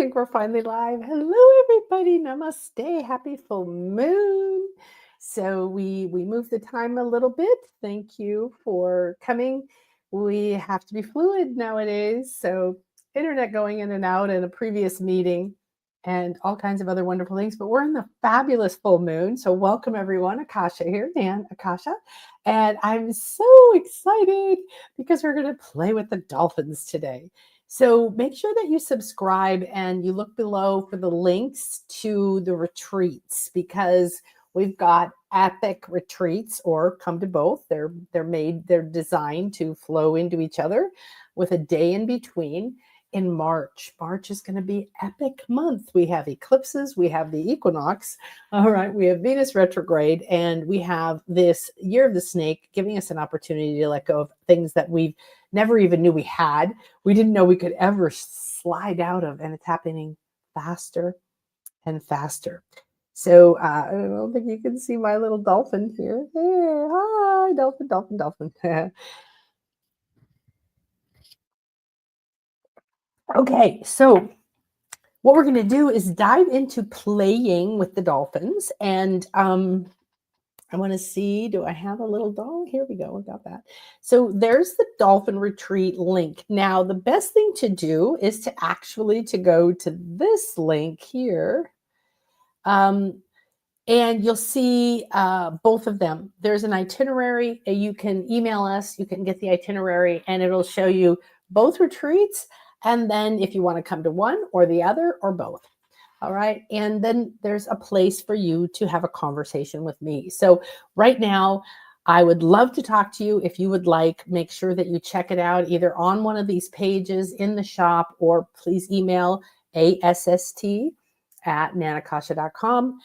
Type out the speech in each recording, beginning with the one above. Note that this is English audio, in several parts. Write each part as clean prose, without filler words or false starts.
think we're finally live. Hello, everybody. Namaste. Happy full moon. So we moved the time a little bit. Thank you for coming. We have to be fluid nowadays. So internet going in and out in a previous meeting and all kinds of other wonderful things. But we're in the fabulous full moon. So welcome everyone. Akasha here, Nan Akasha. And I'm so excited because we're going to play with the dolphins today. So make sure that you subscribe and you look below for the links to the retreats because we've got epic retreats or come to both. They're designed to flow into each other with a day in between in March. March is going to be epic month. We have eclipses, we have the equinox. All right, we have Venus retrograde, and we have this year of the snake giving us an opportunity to let go of things that we've never even knew we had. We didn't know we could ever slide out of, and it's happening faster and faster. So I don't think you can see my little dolphin here. Hey, hi, dolphin, dolphin, dolphin. Okay, so what we're going to do is dive into playing with the dolphins. And I want to see, do I have a little doll? Here we go. I got that. So there's the dolphin retreat link. Now, the best thing to do is to actually to go to this link here. And you'll see both of them. There's an itinerary. You can email us. You can get the itinerary, and it'll show you both retreats. And then if you want to come to one or the other or both. All right. And then there's a place for you to have a conversation with me. So right now, I would love to talk to you. If you would like, make sure that you check it out either on one of these pages in the shop, or please email ASST@nanakasha.com.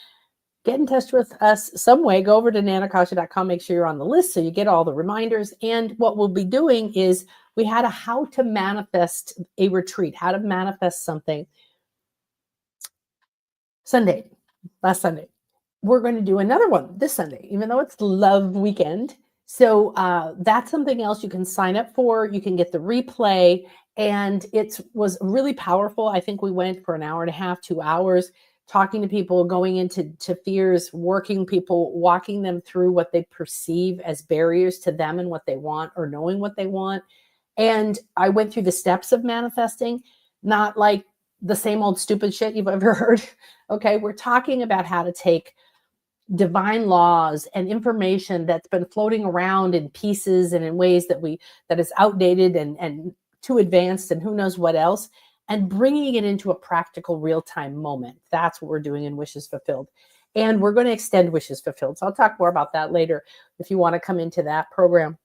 Get in touch with us some way. Go over to nanakasha.com. Make sure you're on the list so you get all the reminders. And what we'll be doing is we had a how to manifest a retreat, how to manifest something. Last Sunday. We're going to do another one this Sunday, even though it's Love Weekend. So that's something else you can sign up for. You can get the replay, and it was really powerful. I think we went for an hour and a half, 2 hours, talking to people, going into fears, working people, walking them through what they perceive as barriers to them and what they want, or knowing what they want. And I went through the steps of manifesting, not like the same old stupid shit you've ever heard. Okay, we're talking about how to take divine laws and information that's been floating around in pieces and in ways that is outdated and too advanced and who knows what else, and bringing it into a practical real-time moment. That's what we're doing in Wishes Fulfilled. And we're going to extend Wishes Fulfilled. So I'll talk more about that later if you want to come into that program.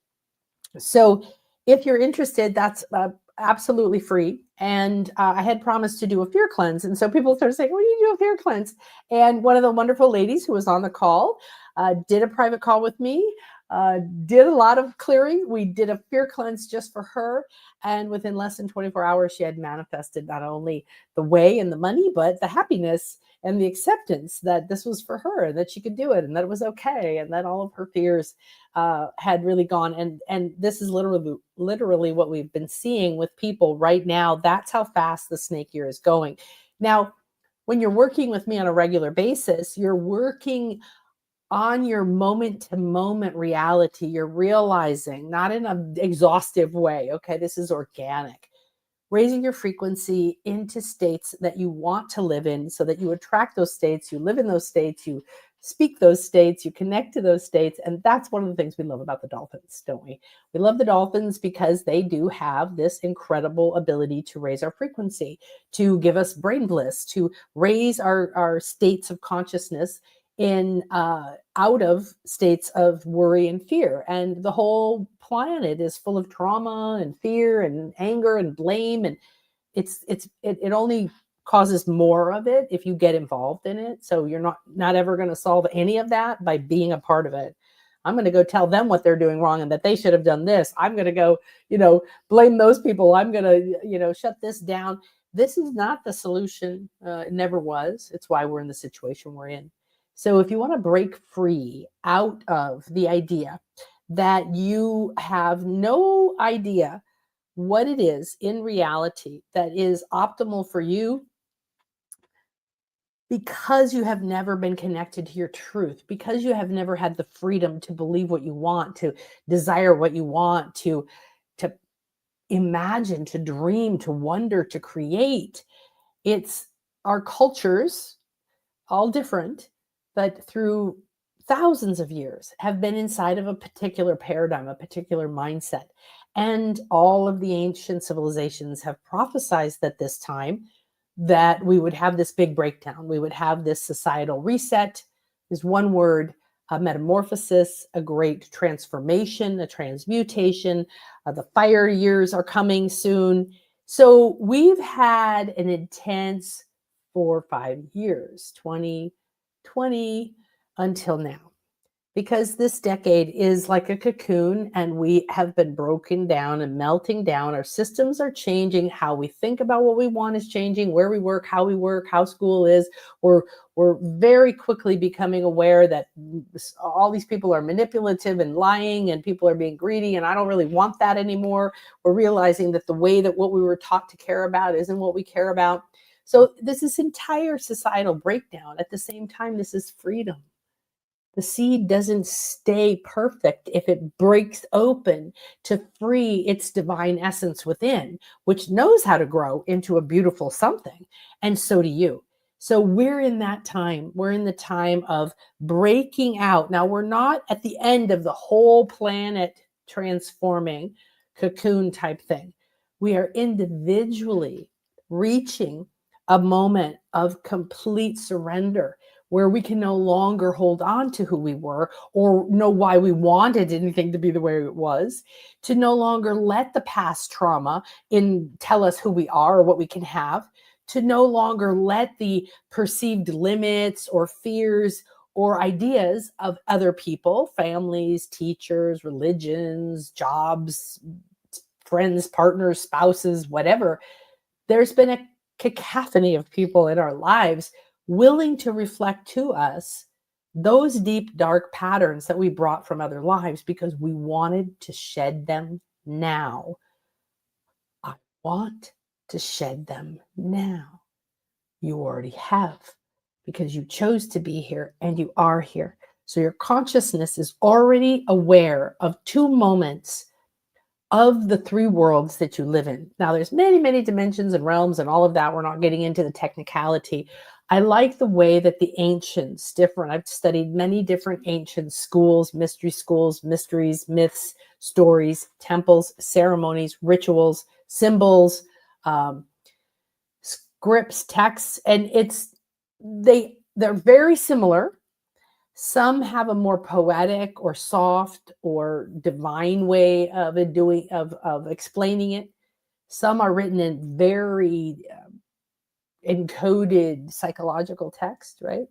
So if you're interested, that's absolutely free. And I had promised to do a fear cleanse. And so people started saying, "Well, you do a fear cleanse." And one of the wonderful ladies who was on the call did a private call with me, did a lot of clearing. We did a fear cleanse just for her. And within less than 24 hours, she had manifested not only the way and the money, but the happiness and the acceptance that this was for her, that she could do it, and that it was okay, and that all of her fears had really gone. And this is literally what we've been seeing with people right now. That's how fast the snake year is going. Now, when you're working with me on a regular basis, you're working on your moment-to-moment reality. You're realizing, not in an exhaustive way, okay, this is organic. Raising your frequency into states that you want to live in so that you attract those states, you live in those states, you speak those states, you connect to those states. And that's one of the things we love about the dolphins, don't we? We love the dolphins because they do have this incredible ability to raise our frequency, to give us brain bliss, to raise our states of consciousness in out of states of worry and fear. And the whole planet is full of trauma and fear and anger and blame, and it only causes more of it if you get involved in it. So you're not ever going to solve any of that by being a part of it. I'm going to go tell them what they're doing wrong and that they should have done this. I'm going to go, blame those people. I'm going to, shut this down. This is not the solution. It never was. It's why we're in the situation we're in. So if you want to break free out of the idea that you have no idea what it is in reality that is optimal for you, because you have never been connected to your truth, because you have never had the freedom to believe what you want, to desire what you want, to imagine, to dream, to wonder, to create. It's our cultures, all different, but through thousands of years have been inside of a particular paradigm, a particular mindset. And all of the ancient civilizations have prophesied that this time that we would have this big breakdown. We would have this societal reset. There's one word, a metamorphosis, a great transformation, a transmutation. The fire years are coming soon. So we've had an intense 4 or 5 years, 2020 until now, because this decade is like a cocoon and we have been broken down and melting down. Our systems are changing. How we think about what we want is changing, where we work, how school is. We're very quickly becoming aware that all these people are manipulative and lying and people are being greedy, and I don't really want that anymore. We're realizing that the way that what we were taught to care about isn't what we care about. So this entire societal breakdown. At the same time, this is freedom. The seed doesn't stay perfect if it breaks open to free its divine essence within, which knows how to grow into a beautiful something. And so do you. So we're in that time. We're in the time of breaking out. Now, we're not at the end of the whole planet transforming cocoon type thing. We are individually reaching a moment of complete surrender, where we can no longer hold on to who we were or know why we wanted anything to be the way it was, to no longer let the past trauma tell us who we are or what we can have, to no longer let the perceived limits or fears or ideas of other people, families, teachers, religions, jobs, friends, partners, spouses, whatever. There's been a cacophony of people in our lives willing to reflect to us those deep, dark patterns that we brought from other lives because we wanted to shed them now. I want to shed them now. You already have, because you chose to be here and you are here. So your consciousness is already aware of 2 moments of the 3 worlds that you live in. Now, there's many, many dimensions and realms and all of that. We're not getting into the technicality. I like the way that the ancients different. I've studied many different ancient schools, mysteries, myths, stories, temples, ceremonies, rituals, symbols, scripts, texts, and they're very similar. Some have a more poetic or soft or divine way of explaining it. Some are written in very encoded psychological text, right?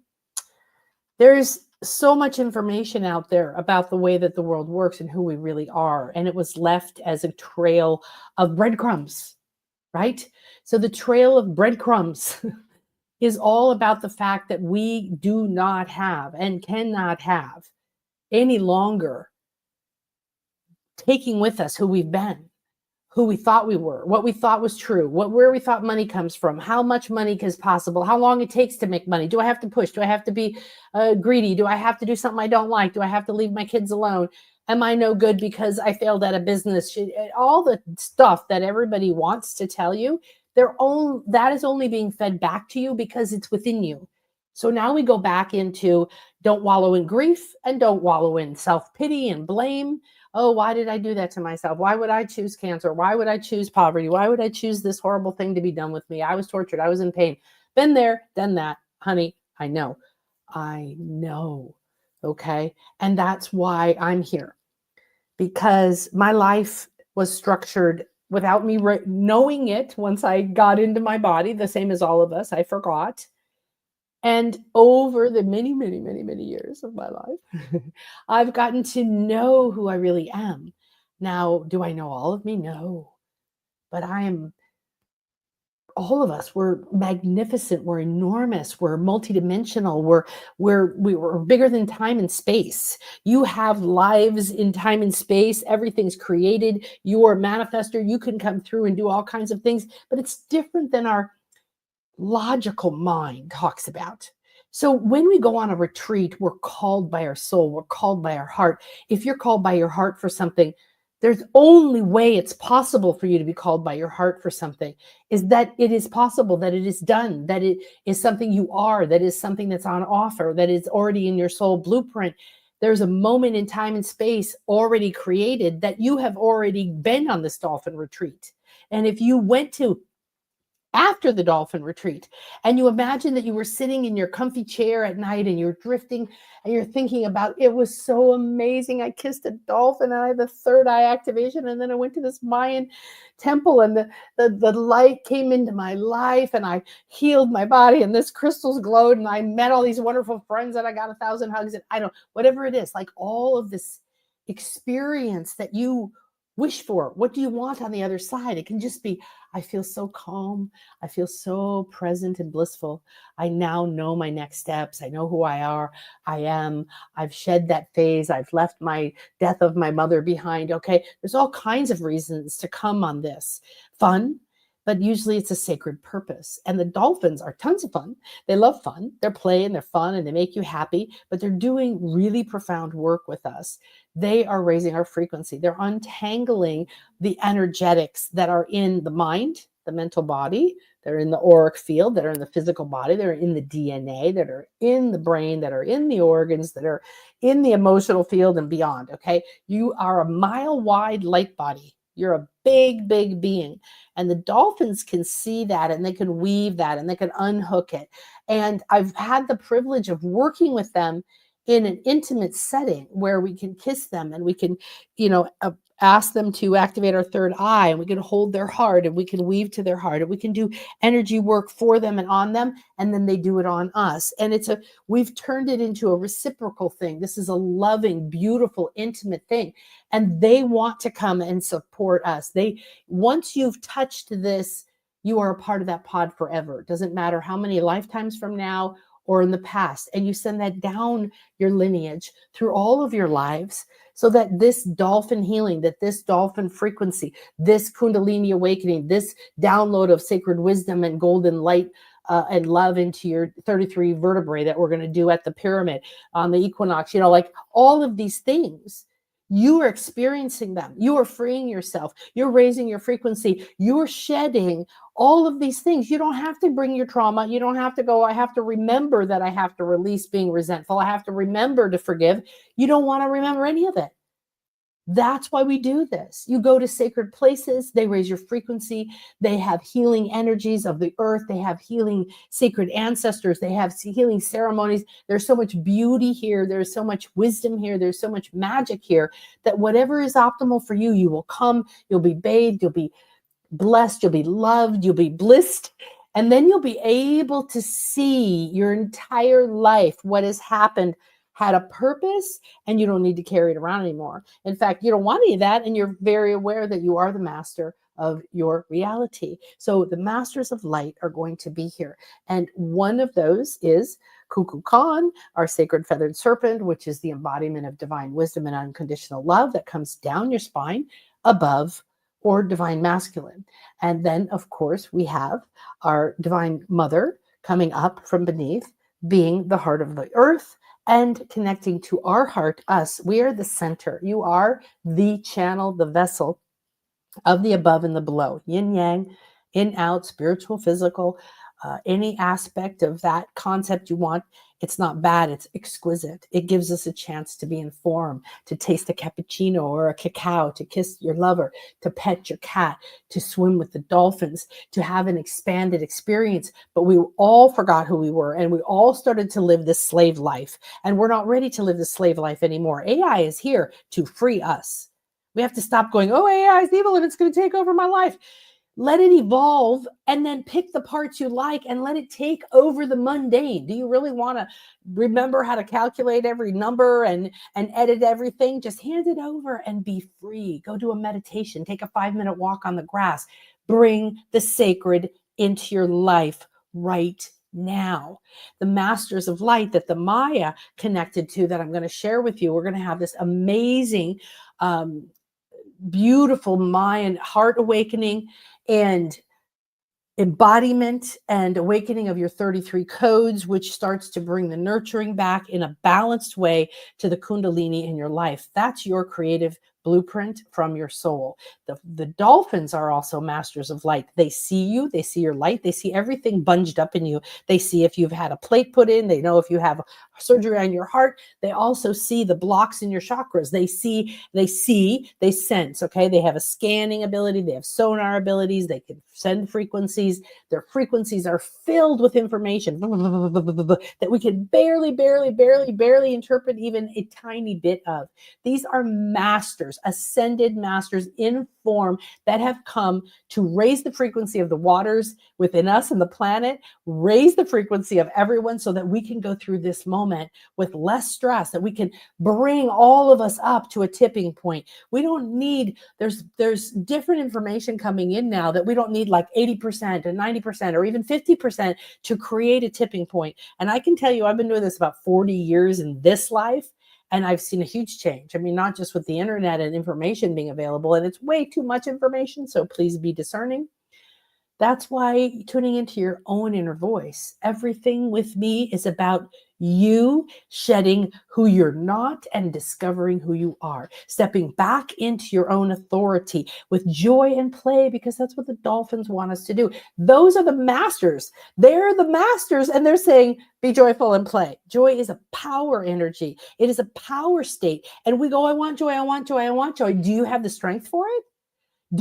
There's so much information out there about the way that the world works and who we really are. And it was left as a trail of breadcrumbs, right? So the trail of breadcrumbs is all about the fact that we do not have and cannot have any longer taking with us who we've been, who we thought we were, what we thought was true, where we thought money comes from, how much money is possible, how long it takes to make money. Do I have to push? Do I have to be greedy? Do I have to do something I don't like? Do I have to leave my kids alone? Am I no good because I failed at a business? All the stuff that everybody wants to tell you, that is only being fed back to you because it's within you. So now we go back into don't wallow in grief and don't wallow in self-pity and blame. Oh, why did I do that to myself? Why would I choose cancer? Why would I choose poverty? Why would I choose this horrible thing to be done with me? I was tortured. I was in pain. Been there, done that. Honey, I know. I know. Okay. And that's why I'm here, because my life was structured without me knowing it. Once I got into my body, the same as all of us, I forgot. And over the many, many, many, many years of my life, I've gotten to know who I really am. Now, do I know all of me? No. But all of us, we're magnificent, we're enormous, we're multidimensional, we're bigger than time and space. You have lives in time and space, everything's created, you are a manifester, you can come through and do all kinds of things, but it's different than our logical mind talks about. So when we go on a retreat, we're called by our soul, we're called by our heart. If you're called by your heart for something, there's only way it's possible for you to be called by your heart for something is that it is possible, that it is done, that it is something you are, that is something that's on offer, that is already in your soul blueprint. There's a moment in time and space already created that you have already been on this dolphin retreat. And if you went to after the dolphin retreat and you imagine that you were sitting in your comfy chair at night and you're drifting and you're thinking about, it was so amazing, I kissed a dolphin and I had the third eye activation, and then I went to this Mayan temple and the light came into my life and I healed my body and this crystals glowed and I met all these wonderful friends and I got 1,000 hugs, and I don't, whatever it is, like all of this experience that you wish for. What do you want on the other side? It can just be, I feel so calm. I feel so present and blissful. I now know my next steps. I know who I am. I've shed that phase. I've left my death of my mother behind. Okay. There's all kinds of reasons to come on this. Fun, but usually it's a sacred purpose. And the dolphins are tons of fun. They love fun. They're playing, they're fun, and they make you happy, but they're doing really profound work with us. They are raising our frequency. They're untangling the energetics that are in the mind, the mental body, they're in the auric field, that are in the physical body, they're in the DNA, that are in the brain, that are in the organs, that are in the emotional field and beyond. Okay. You are a mile wide light body. You're a big, big being. And the dolphins can see that and they can weave that and they can unhook it. And I've had the privilege of working with them in an intimate setting where we can kiss them and we can, ask them to activate our third eye, and we can hold their heart and we can weave to their heart and we can do energy work for them and on them, and then they do it on us. And we've turned it into a reciprocal thing. This is a loving, beautiful, intimate thing. And they want to come and support us. Once you've touched this, you are a part of that pod forever. It doesn't matter how many lifetimes from now or in the past. And you send that down your lineage through all of your lives, so that this dolphin healing, that this dolphin frequency, this Kundalini awakening, this download of sacred wisdom and golden light and love into your 33 vertebrae that we're going to do at the pyramid on the equinox, like all of these things, you are experiencing them. You are freeing yourself. You're raising your frequency. You're shedding all of these things. You don't have to bring your trauma. You don't have to go, I have to remember that I have to release being resentful. I have to remember to forgive. You don't want to remember any of it. That's why we do this. You go to sacred places, they raise your frequency. They have healing energies of the earth. They have healing sacred ancestors. They have healing ceremonies. There's so much beauty here. There's so much wisdom here. There's so much magic here that whatever is optimal for you, you will come, you'll be bathed, you'll be blessed, you'll be loved, you'll be blissed. And then you'll be able to see your entire life, what has happened, had a purpose, and you don't need to carry it around anymore. In fact, you don't want any of that, and you're very aware that you are the master of your reality. So the masters of light are going to be here. And one of those is Kuku Khan, our sacred feathered serpent, which is the embodiment of divine wisdom and unconditional love that comes down your spine above, or divine masculine. And then, of course, we have our divine mother coming up from beneath, being the heart of the earth and connecting to our heart, us. We are the center. You are the channel, the vessel of the above and the below, yin yang, in, out, spiritual, physical, any aspect of that concept you want. It's not bad. It's exquisite. It gives us a chance to be informed, to taste a cappuccino or a cacao, to kiss your lover, to pet your cat, to swim with the dolphins, to have an expanded experience. But we all forgot who we were, and we all started to live this slave life. And we're not ready to live this slave life anymore. AI is here to free us. We have to stop going, oh, AI is evil and it's going to take over my life. Let it evolve, and then pick the parts you like and let it take over the mundane. Do you really want to remember how to calculate every number and edit everything? Just hand it over and be free. Go do a meditation. Take a 5-minute walk on the grass. Bring the sacred into your life right now. The masters of light that the Maya connected to, that I'm going to share with you. We're going to have this amazing, beautiful Mayan heart awakening. And, embodiment and awakening of your 33 codes, which starts to bring the nurturing back in a balanced way to the Kundalini in your life. That's your creative blueprint from your soul. The dolphins are also masters of light. They see you, they see your light, they see everything bunged up in you. They see if you've had a plate put in, they know if you have surgery on your heart. They also see the blocks in your chakras. They sense, okay? They have a scanning ability, they have sonar abilities, they can send frequencies. Their frequencies are filled with information that we can barely interpret even a tiny bit of. These are masters, ascended masters in form that have come to raise the frequency of the waters within us and the planet, raise the frequency of everyone so that we can go through this moment with less stress, that we can bring all of us up to a tipping point. We don't need, there's different information coming in now that we don't need like 80% and 90% or even 50% to create a tipping point. And I can tell you, I've been doing this about 40 years in this life. And I've seen a huge change. I mean, not just with the internet and information being available, and it's way too much information, so please be discerning. That's why tuning into your own inner voice. Everything with me is about you shedding who you're not and discovering who you are. Stepping back into your own authority with joy and play, because that's what the dolphins want us to do. Those are the masters. They're the masters, and they're saying, be joyful and play. Joy is a power energy. It is a power state. And we go, I want joy, I want joy, I want joy. Do you have the strength for it?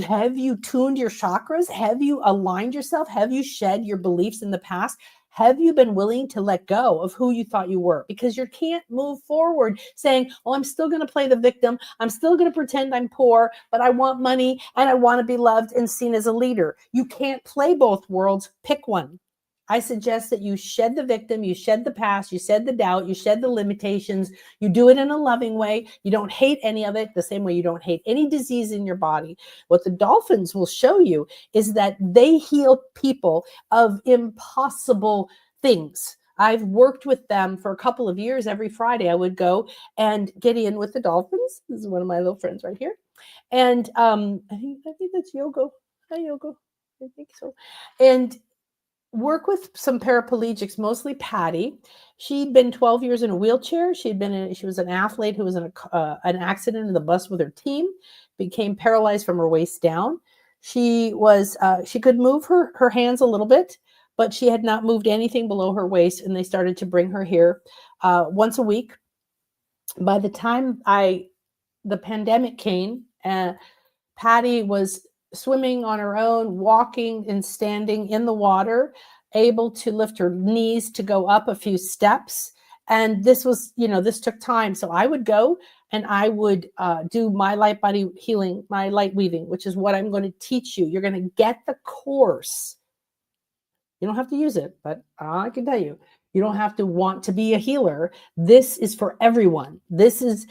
Have you tuned your chakras? Have you aligned yourself? Have you shed your beliefs in the past? Have you been willing to let go of who you thought you were? Because you can't move forward saying, well, I'm still going to play the victim. I'm still going to pretend I'm poor, but I want money and I want to be loved and seen as a leader. You can't play both worlds. Pick one. I suggest that you shed the victim, you shed the past, you shed the doubt, you shed the limitations. You do it in a loving way. You don't hate any of it the same way you don't hate any disease in your body. What the dolphins will show you is that they heal people of impossible things. I've worked with them for a couple of years. Every Friday I would go and get in with the dolphins. This is one of my little friends right here. And I think that's Yogo. Hi, Yogo. I think so. And work with some paraplegics, mostly Patty. She'd been 12 years in a wheelchair. She was an athlete who was in an accident in the bus with her team, became paralyzed from her waist down. She could move her hands a little bit, but she had not moved anything below her waist, and they started to bring her here once a week. By the time the pandemic came, Patty was swimming on her own, walking and standing in the water, able to lift her knees to go up a few steps. And this took time. So I would go and I would do my light body healing, my light weaving, which is what I'm going to teach you. You're going to get the course. You don't have to use it, but I can tell you, you don't have to want to be a healer. This is for everyone. This is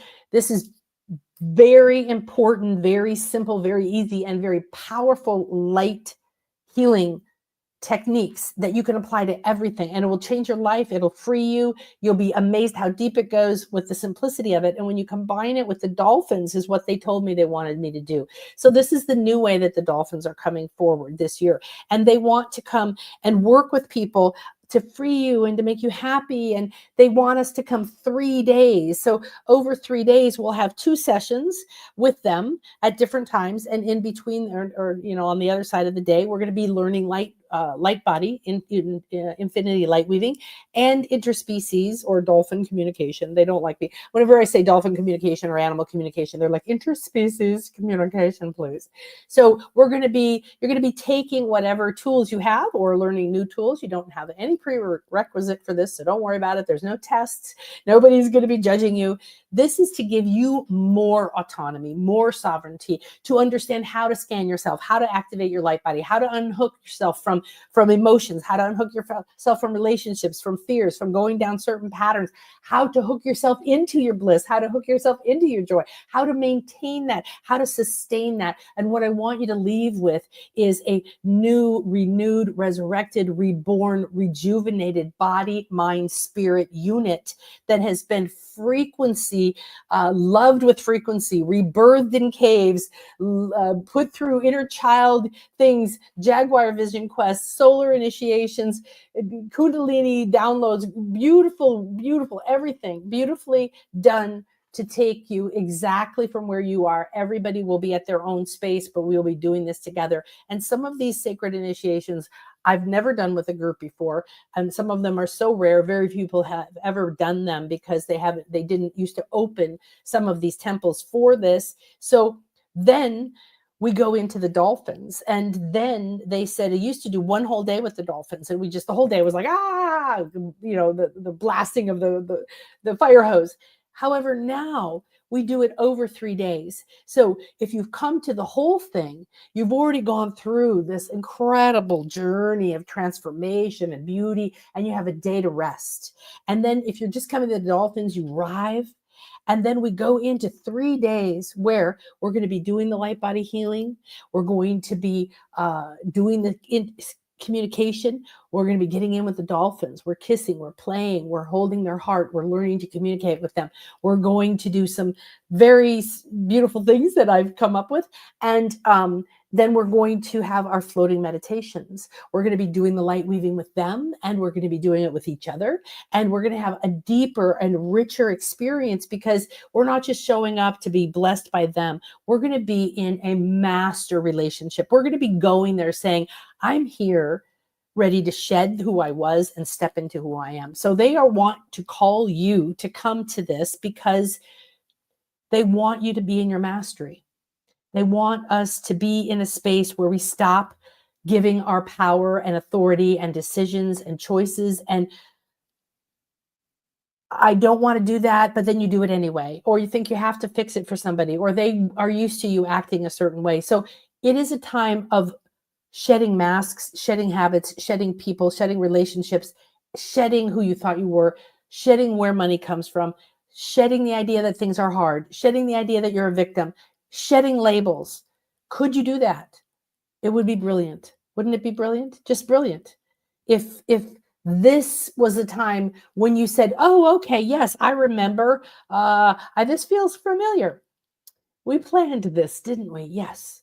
very important, very simple, very easy, and very powerful light healing techniques that you can apply to everything, and it will change your life. It'll free you. You'll be amazed how deep it goes with the simplicity of it. And when you combine it with the dolphins, is what they told me they wanted me to do. So this is the new way that the dolphins are coming forward this year, and they want to come and work with people to free you and to make you happy. And they want us to come 3 days. So over 3 days, we'll have 2 sessions with them at different times. And in between, or on the other side of the day, we're going to be learning light body in infinity light weaving and interspecies or dolphin communication. They don't like me. Whenever I say dolphin communication or animal communication, they're like, interspecies communication, please. So you're going to be taking whatever tools you have or learning new tools. You don't have any prerequisite for this, so don't worry about it. There's no tests. Nobody's going to be judging you. This is to give you more autonomy, more sovereignty, to understand how to scan yourself, how to activate your light body, how to unhook yourself from emotions, how to unhook yourself from relationships, from fears, from going down certain patterns, how to hook yourself into your bliss, how to hook yourself into your joy, how to maintain that, how to sustain that. And what I want you to leave with is a new, renewed, resurrected, reborn, rejuvenated body, mind, spirit unit that has been frequency, loved with frequency, rebirthed in caves, put through inner child things, Jaguar vision quest, requests, solar initiations, Kundalini downloads, beautiful, beautiful, everything beautifully done to take you exactly from where you are. Everybody will be at their own space, but we'll be doing this together. And some of these sacred initiations I've never done with a group before. And some of them are so rare, very few people have ever done them because they didn't used to open some of these temples for this. So then we go into the dolphins, and then they said it used to do one whole day with the dolphins, and the whole day was like the blasting of the fire hose. However, now we do it over 3 days. So if you've come to the whole thing, you've already gone through this incredible journey of transformation and beauty, and you have a day to rest. And then if you're just coming to the dolphins, you arrive. And then we go into 3 days where we're going to be doing the light body healing. We're going to be doing the communication. We're going to be getting in with the dolphins. We're kissing, we're playing, we're holding their heart. We're learning to communicate with them. We're going to do some very beautiful things that I've come up with. And then we're going to have our floating meditations. We're going to be doing the light weaving with them, and we're going to be doing it with each other. And we're going to have a deeper and richer experience because we're not just showing up to be blessed by them. We're going to be in a master relationship. We're going to be going there saying, I'm here ready to shed who I was and step into who I am. So they want to call you to come to this because they want you to be in your mastery. They want us to be in a space where we stop giving our power and authority and decisions and choices. And I don't want to do that, but then you do it anyway. Or you think you have to fix it for somebody, or they are used to you acting a certain way. So it is a time of shedding masks, shedding habits, shedding people, shedding relationships, shedding who you thought you were, shedding where money comes from, shedding the idea that things are hard, shedding the idea that you're a victim, shedding labels. Could you do that? It would be brilliant. Wouldn't it be brilliant? Just brilliant. If this was a time when you said, oh, okay, yes, I remember. This feels familiar. We planned this, didn't we? Yes.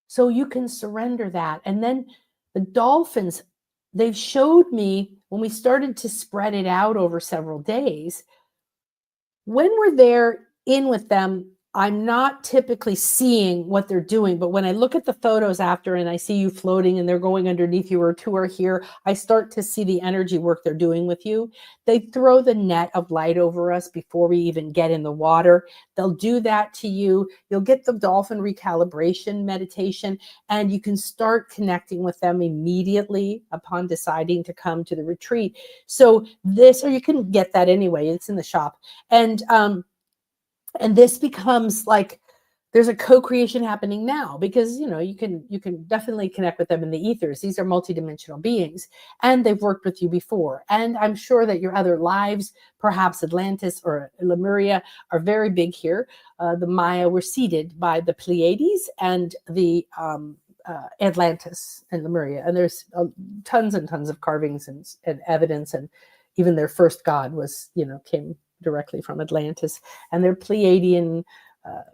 So you can surrender that. And then the dolphins, they've showed me when we started to spread it out over several days, when we're there in with them, I'm not typically seeing what they're doing, but when I look at the photos after and I see you floating and they're going underneath you or two are here, I start to see the energy work they're doing with you. They throw the net of light over us before we even get in the water. They'll do that to you. You'll get the dolphin recalibration meditation, and you can start connecting with them immediately upon deciding to come to the retreat. So this, or you can get that anyway, it's in the shop. And this becomes like there's a co-creation happening now because you can definitely connect with them in the ethers. These are multidimensional beings, and they've worked with you before. And I'm sure that your other lives, perhaps Atlantis or Lemuria, are very big here. The Maya were seeded by the Pleiades and the Atlantis and Lemuria, and there's tons and tons of carvings and evidence, and even their first god was came directly from Atlantis, and their Pleiadian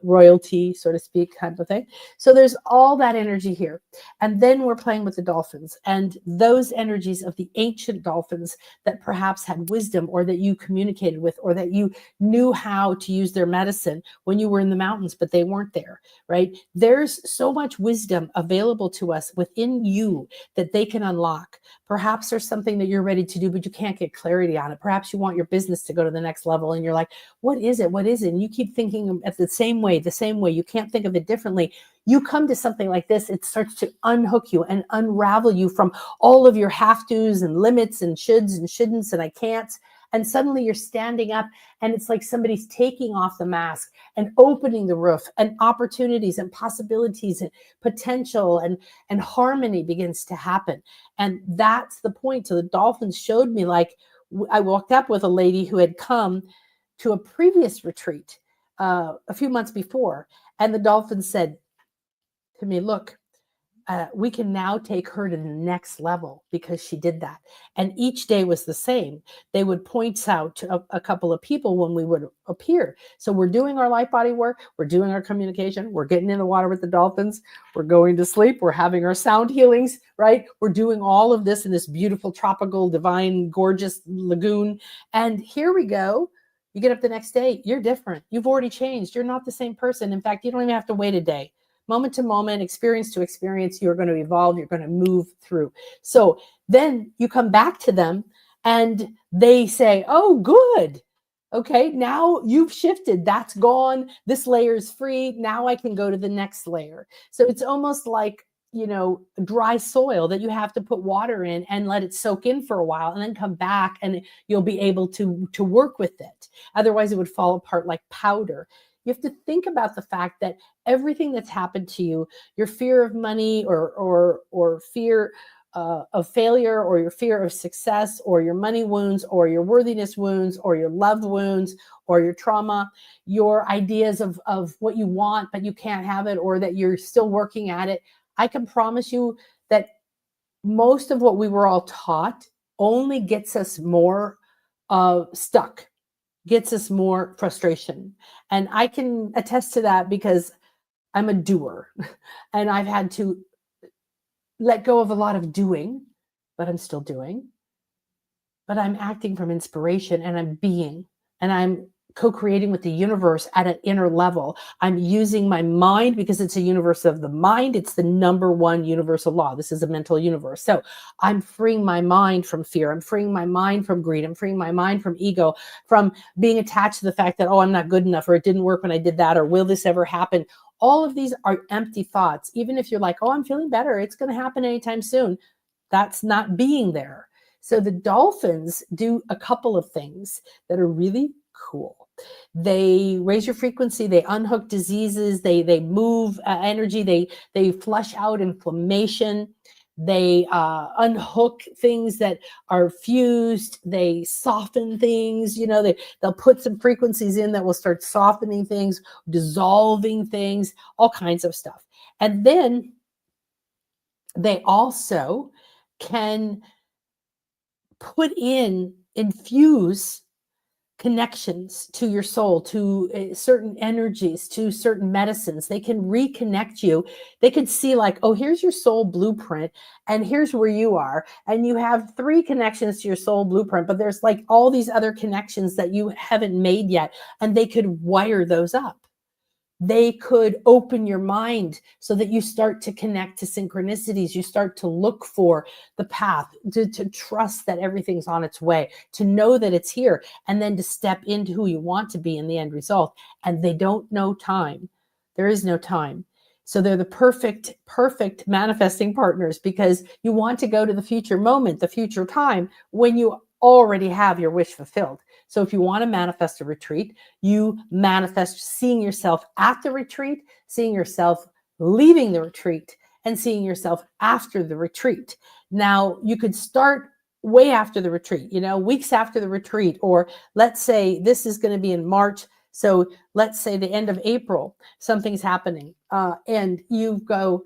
royalty, so to speak, kind of thing. So there's all that energy here. And then we're playing with the dolphins, and those energies of the ancient dolphins that perhaps had wisdom, or that you communicated with, or that you knew how to use their medicine when you were in the mountains, but they weren't there, right? There's so much wisdom available to us within you that they can unlock. Perhaps there's something that you're ready to do, but you can't get clarity on it. Perhaps you want your business to go to the next level, and you're like, what is it? What is it? And you keep thinking at the same way. You can't think of it differently. You come to something like this, it starts to unhook you and unravel you from all of your have tos and limits and shoulds and shouldn'ts and I can't. And suddenly you're standing up, and it's like somebody's taking off the mask and opening the roof, and opportunities and possibilities and potential and harmony begins to happen. And that's the point. So the dolphins showed me, like, I walked up with a lady who had come to a previous retreat a few months before, and the dolphins said to me, look, we can now take her to the next level because she did that. And each day was the same. They would point out to a couple of people when we would appear. So we're doing our light body work. We're doing our communication. We're getting in the water with the dolphins. We're going to sleep. We're having our sound healings, right? We're doing all of this in this beautiful, tropical, divine, gorgeous lagoon. And here we go. You get up the next day. You're different. You've already changed. You're not the same person. In fact, you don't even have to wait a day. Moment to moment, experience to experience, you're going to evolve, you're going to move through. So then you come back to them and they say, oh, good. Okay, now you've shifted. That's gone. This layer is free. Now I can go to the next layer. So it's almost like, dry soil that you have to put water in and let it soak in for a while and then come back and you'll be able to work with it. Otherwise, it would fall apart like powder. You have to think about the fact that everything that's happened to you, your fear of money or fear of failure or your fear of success or your money wounds or your worthiness wounds or your love wounds or your trauma, your ideas of what you want but you can't have it or that you're still working at it, I can promise you that most of what we were all taught only gets us more stuck, gets us more frustration. And I can attest to that because I'm a doer and I've had to let go of a lot of doing, but I'm still doing. But I'm acting from inspiration and I'm being, and I'm co-creating with the universe at an inner level. I'm using my mind because it's a universe of the mind. It's the number one universal law. This is a mental universe. So I'm freeing my mind from fear. I'm freeing my mind from greed. I'm freeing my mind from ego, from being attached to the fact that, oh, I'm not good enough, or it didn't work when I did that, or will this ever happen? All of these are empty thoughts. Even if you're like, oh, I'm feeling better, it's going to happen anytime soon. That's not being there. So the dolphins do a couple of things that are really cool. They raise your frequency, they unhook diseases, they move energy, they flush out inflammation, they unhook things that are fused, they soften things, they'll put some frequencies in that will start softening things, dissolving things, all kinds of stuff. And then they also can infuse connections to your soul, to certain energies, to certain medicines. They can reconnect you. They could see like, oh, here's your soul blueprint and here's where you are. And you have 3 connections to your soul blueprint, but there's like all these other connections that you haven't made yet. And they could wire those up. They could open your mind so that you start to connect to synchronicities. You start to look for the path, to trust that everything's on its way, to know that it's here, and then to step into who you want to be in the end result. And they don't know time. There is no time. So they're the perfect manifesting partners because you want to go to the future moment, the future time when you already have your wish fulfilled. So if you want to manifest a retreat, you manifest seeing yourself at the retreat, seeing yourself leaving the retreat, and seeing yourself after the retreat. Now, you could start way after the retreat, weeks after the retreat, or let's say this is going to be in March. So let's say the end of April, something's happening. And you go,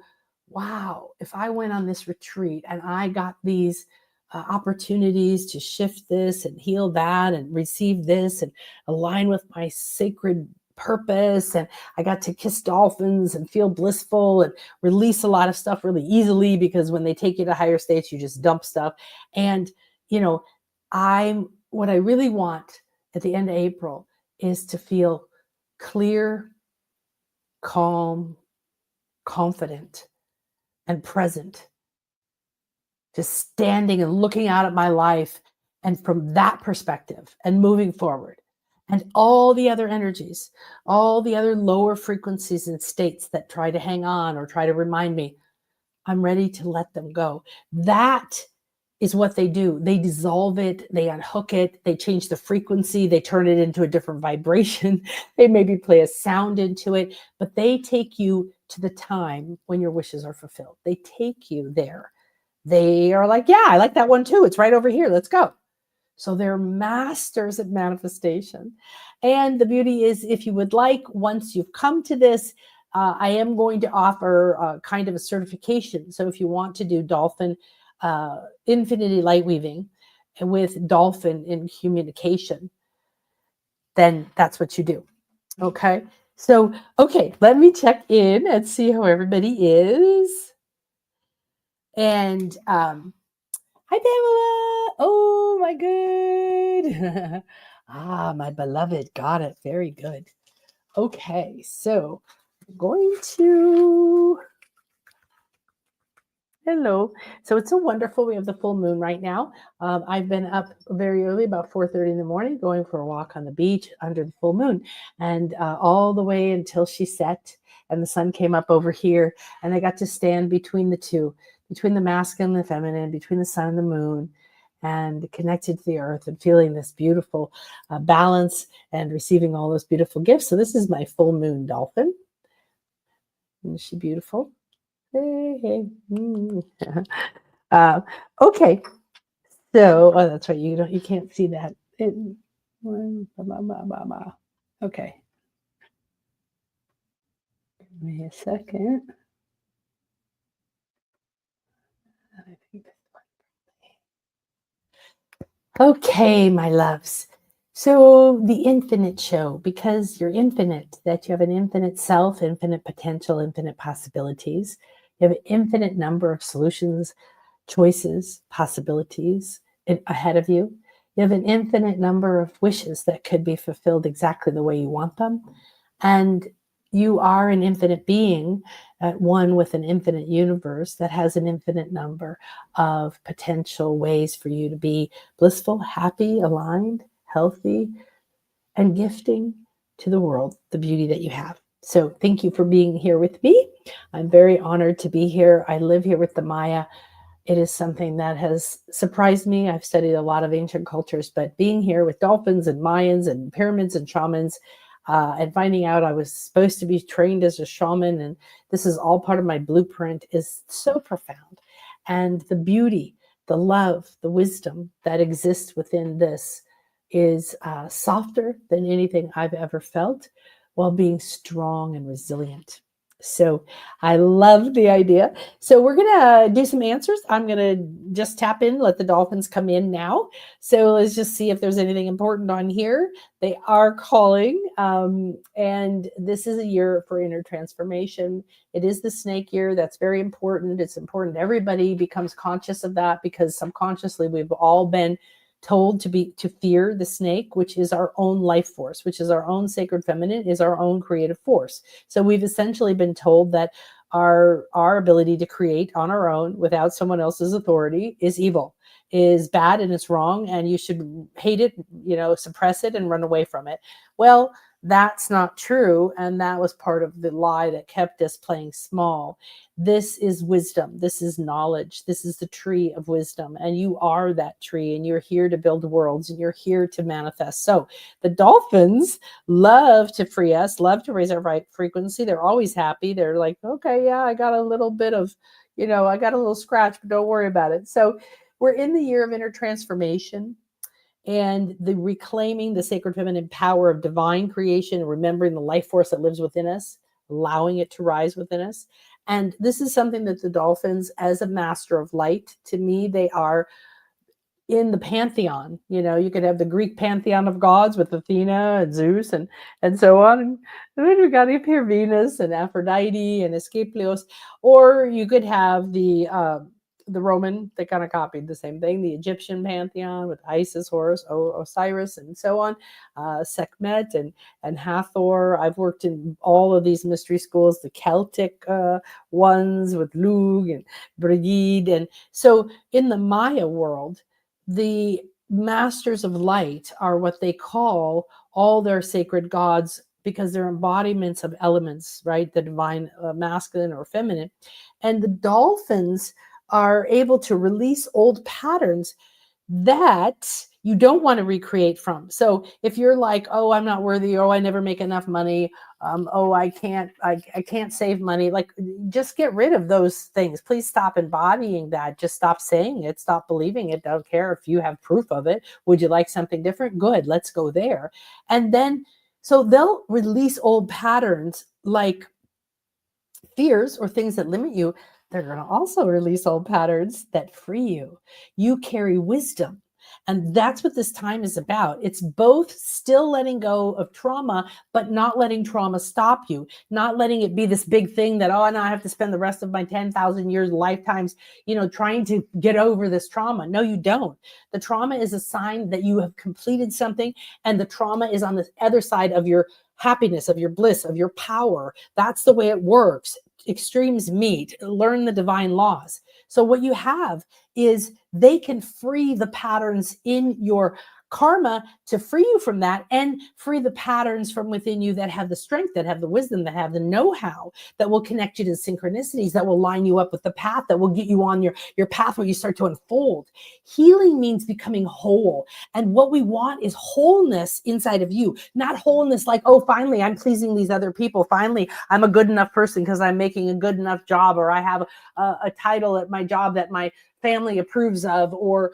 wow, if I went on this retreat and I got these opportunities to shift this and heal that and receive this and align with my sacred purpose, and I got to kiss dolphins and feel blissful and release a lot of stuff really easily, because when they take you to higher states, you just dump stuff. And what I really want at the end of April is to feel clear, calm, confident, and present, just standing and looking out at my life, and from that perspective and moving forward. And all the other energies, all the other lower frequencies and states that try to hang on or try to remind me, I'm ready to let them go. That is what they do. They dissolve it, they unhook it, they change the frequency, they turn it into a different vibration, they maybe play a sound into it, but they take you to the time when your wishes are fulfilled. They take you there. They are like, yeah, I like that one too. It's right over here. Let's go. So they're masters at manifestation. And the beauty is, if you would like, once you've come to this, I am going to offer kind of a certification. So if you want to do Dolphin infinity light weaving with Dolphin in communication, then that's what you do. Okay. So, okay, let me check in and see how everybody is. And hi, Pamela. Oh, my good. My beloved. Got it. Very good. Okay, so I'm going to. Hello. So it's so wonderful. We have the full moon right now. I've been up very early, about 4:30 in the morning, going for a walk on the beach under the full moon, and all the way until she set and the sun came up over here, and I got to stand between the two, between the masculine and the feminine, between the sun and the moon, and connected to the earth and feeling this beautiful balance and receiving all those beautiful gifts. So this is my full moon dolphin. Isn't she beautiful? Hey, hey. Okay. So, oh, that's right. You can't see that. Okay. Give me a second. I think okay, my loves. So the infinite show, because you're infinite, that you have an infinite self, infinite potential, infinite possibilities. You have an infinite number of solutions, choices, possibilities ahead of you. You have an infinite number of wishes that could be fulfilled exactly the way you want them. And you are an infinite being at one with an infinite universe that has an infinite number of potential ways for you to be blissful, happy, aligned, healthy, and gifting to the world the beauty that you have. So thank you for being here with me. I'm very honored to be here. I live here with the Maya. It is something that has surprised me. I've studied a lot of ancient cultures, but being here with dolphins and Mayans and pyramids and shamans, and finding out I was supposed to be trained as a shaman, and this is all part of my blueprint, is so profound. And the beauty, the love, the wisdom that exists within this is softer than anything I've ever felt, while being strong and resilient. So I love the idea. So we're going to do some answers. I'm going to just tap in, let the dolphins come in now. So let's just see if there's anything important on here. They are calling. And this is a year for inner transformation. It is the snake year. That's very important. It's important everybody becomes conscious of that, because subconsciously we've all been told to fear the snake, which is our own life force, which is our own sacred feminine, is our own creative force. So we've essentially been told that our ability to create on our own without someone else's authority is evil, is bad, and it's wrong, and you should hate it, suppress it and run away from it. Well, that's not true, and that was part of the lie that kept us playing small. This is wisdom. This is knowledge. This is the tree of wisdom. And you are that tree, and you're here to build worlds, and you're here to manifest. So the dolphins love to free us, love to raise our right frequency. They're always happy. They're like, okay, yeah, I got a little bit of, I got a little scratch, but don't worry about it. So we're in the year of inner transformation, and the reclaiming the sacred feminine power of divine creation, remembering the life force that lives within us, allowing it to rise within us. And this is something that the dolphins, as a master of light, to me, they are in the pantheon. You could have the Greek pantheon of gods with Athena and Zeus and so on. And then we got up here Venus and Aphrodite and Asclepios. Or you could have the Roman, they kind of copied the same thing, the Egyptian pantheon with Isis, Horus, Osiris, and so on, Sekhmet and Hathor. I've worked in all of these mystery schools, the Celtic ones with Lugh and Brigid. And so in the Maya world, the masters of light are what they call all their sacred gods, because they're embodiments of elements, right? The divine masculine or feminine. And the dolphins are able to release old patterns that you don't want to recreate from. So if you're like, oh, I'm not worthy, oh, I never make enough money, oh, I can't save money, like, just get rid of those things. Please stop embodying that. Just stop saying it, stop believing it. Don't care if you have proof of it. Would you like something different? Good, let's go there. And then so they'll release old patterns, like fears or things that limit you, they're going to also release old patterns that free you. You carry wisdom. And that's what this time is about. It's both still letting go of trauma, but not letting trauma stop you, not letting it be this big thing that, oh, now I have to spend the rest of my 10,000 years, lifetimes, trying to get over this trauma. No, you don't. The trauma is a sign that you have completed something, and the trauma is on the other side of your happiness, of your bliss, of your power. That's the way it works. Extremes meet. Learn the divine laws. So what you have is they can free the patterns in your karma to free you from that, and free the patterns from within you that have the strength, that have the wisdom, that have the know-how, that will connect you to synchronicities, that will line you up with the path, that will get you on your path where you start to unfold. Healing means becoming whole. And what we want is wholeness inside of you, not wholeness like, oh, finally I'm pleasing these other people. Finally, I'm a good enough person because I'm making a good enough job, or I have a title at my job that my family approves of, or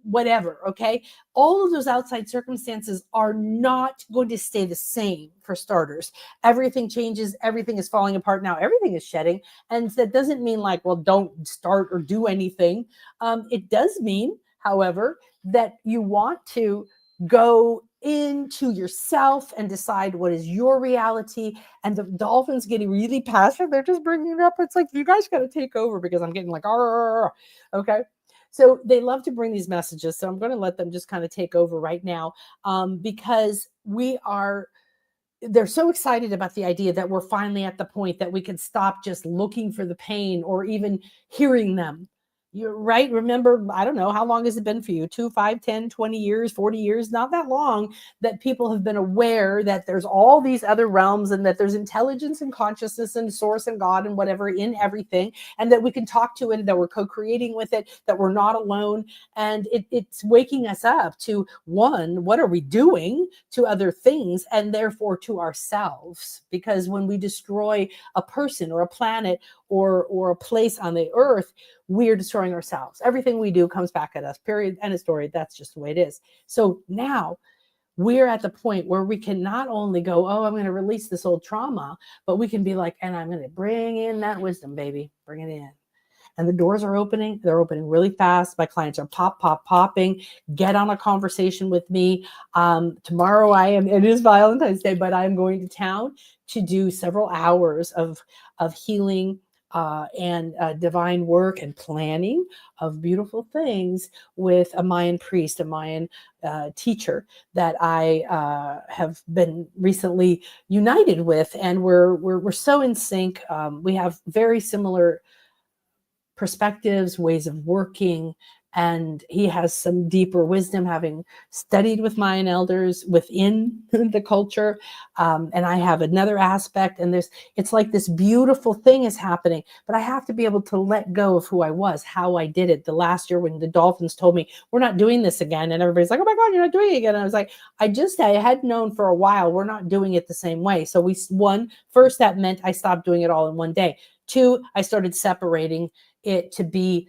whatever. Okay. All of those outside circumstances are not going to stay the same. For starters, everything changes. Everything is falling apart now. Everything is shedding. And that doesn't mean like, well, don't start or do anything. It does mean, however, that you want to go into yourself and decide what is your reality. And the dolphins getting really passionate. They're just bringing it up. It's like, you guys got to take over, because I'm getting like, okay. So they love to bring these messages. So I'm going to let them just kind of take over right now, because they're so excited about the idea that we're finally at the point that we can stop just looking for the pain or even hearing them. You're right. Remember, I don't know, how long has it been for you? 2, 5, 10, 20 years, 40 years? Not that long that people have been aware that there's all these other realms, and that there's intelligence and consciousness and source and God and whatever in everything, and that we can talk to it, that we're co-creating with it, that we're not alone. And it's waking us up to, one, what are we doing, to other things, and therefore to ourselves. Because when we destroy a person or a planet or a place on the earth, we're destroying ourselves. Everything we do comes back at us, period, end of story. That's just the way it is. So now we're at the point where we can not only go, oh, I'm going to release this old trauma, but we can be like, and I'm going to bring in that wisdom, baby, bring it in. And the doors are opening. They're opening really fast. My clients are popping. Get on a conversation with me. Tomorrow it is Valentine's Day, but I'm going to town to do several hours of healing, and divine work and planning of beautiful things with a Mayan priest, a Mayan teacher that I have been recently united with, and we're so in sync. We have very similar perspectives, ways of working, and he has some deeper wisdom, having studied with Mayan elders within the culture. And I have another aspect, and it's like this beautiful thing is happening, but I have to be able to let go of who I was, how I did it. The last year when the Dolphins told me, we're not doing this again, and everybody's like, oh my God, you're not doing it again. And I was like, I had known for a while, we're not doing it the same way. So first, that meant I stopped doing it all in one day. 2, I started separating it to be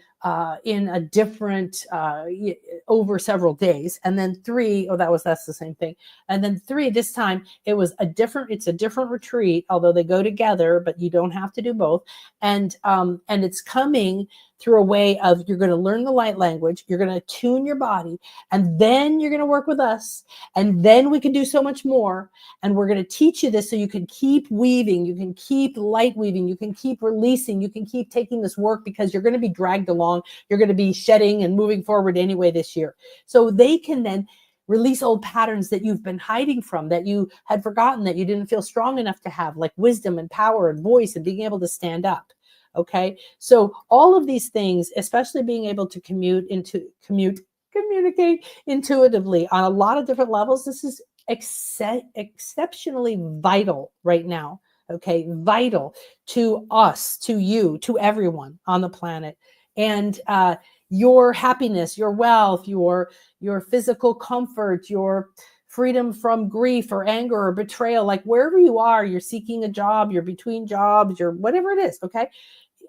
in a different over several days. And then 3, that's the same thing. And then 3, this time it's a different retreat, although they go together, but you don't have to do both. And it's coming through a way of, you're going to learn the light language, you're going to tune your body, and then you're going to work with us, and then we can do so much more. And we're going to teach you this so you can keep weaving, you can keep light weaving, you can keep releasing, you can keep taking this work, because you're going to be dragged along, you're going to be shedding and moving forward anyway this year. So they can then release old patterns that you've been hiding from, that you had forgotten, that you didn't feel strong enough to have, like wisdom and power and voice and being able to stand up. Okay. So all of these things, especially being able to communicate intuitively on a lot of different levels, this is exceptionally vital right now. Okay. Vital to us, to you, to everyone on the planet. And your happiness, your wealth, your physical comfort, your freedom from grief or anger or betrayal, like wherever you are, you're seeking a job, you're between jobs, you're whatever it is. Okay.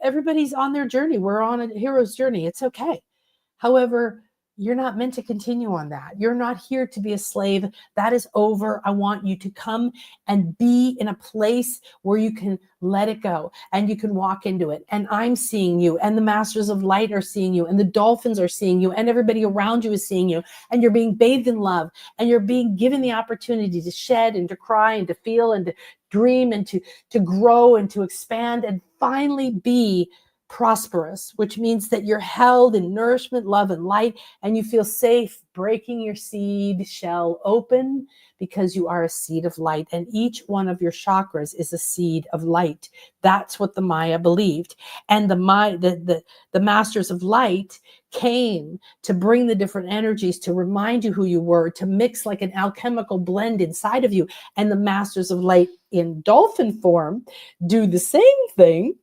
Everybody's on their journey. We're on a hero's journey. It's okay. However, You're not meant to continue on that. You're not here to be a slave. That is over. I want you to come and be in a place where you can let it go and you can walk into it. And I'm seeing you, and the masters of light are seeing you, and the dolphins are seeing you, and everybody around you is seeing you. And you're being bathed in love, and you're being given the opportunity to shed and to cry and to feel and to dream and to grow and to expand and finally be prosperous, which means that you're held in nourishment, love, and light, and you feel safe breaking your seed shell open because you are a seed of light, and each one of your chakras is a seed of light. That's what the Maya believed, and the masters of light came to bring the different energies to remind you who you were, to mix like an alchemical blend inside of you, and the masters of light in dolphin form do the same thing.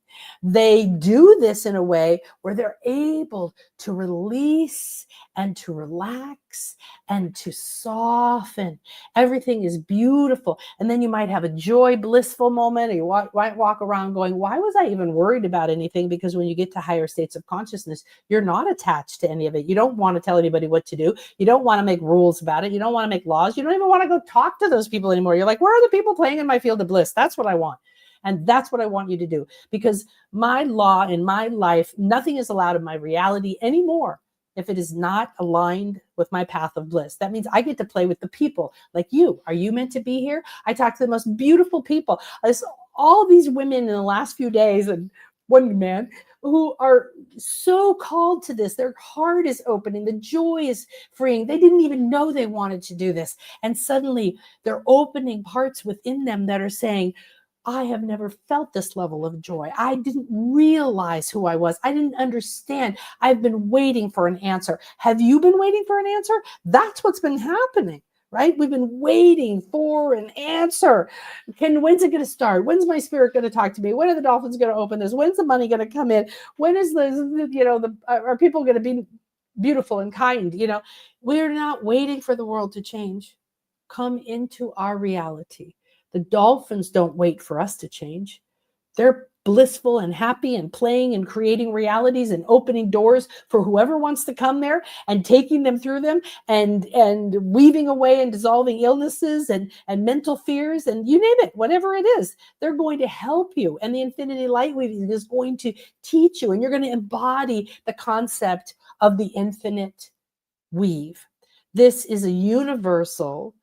They do this in a way where they're able to release and to relax and to soften. Everything is beautiful. And then you might have a joy, blissful moment, or you might walk around going, why was I even worried about anything? Because when you get to higher states of consciousness, you're not attached to any of it. You don't want to tell anybody what to do. You don't want to make rules about it. You don't want to make laws. You don't even want to go talk to those people anymore. You're like, where are the people playing in my field of bliss? That's what I want. And that's what I want you to do, because my law in my life, nothing is allowed in my reality anymore if it is not aligned with my path of bliss. That means I get to play with the people like you. Are you meant to be here? I talk to the most beautiful people. I saw all these women in the last few days, and one man, who are so called to this. Their heart is opening. The joy is freeing. They didn't even know they wanted to do this. And suddenly they're opening parts within them that are saying, I have never felt this level of joy. I didn't realize who I was. I didn't understand. I've been waiting for an answer. Have you been waiting for an answer? That's what's been happening, right? We've been waiting for an answer. When's it going to start? When's my spirit going to talk to me? When are the dolphins going to open this? When's the money going to come in? When is are people going to be beautiful and kind? We're not waiting for the world to change. Come into our reality. The dolphins don't wait for us to change. They're blissful and happy and playing and creating realities and opening doors for whoever wants to come there and taking them through them and weaving away and dissolving illnesses and mental fears and you name it, whatever it is. They're going to help you. And the infinity light weaving is going to teach you, and you're going to embody the concept of the infinite weave. This is a universal,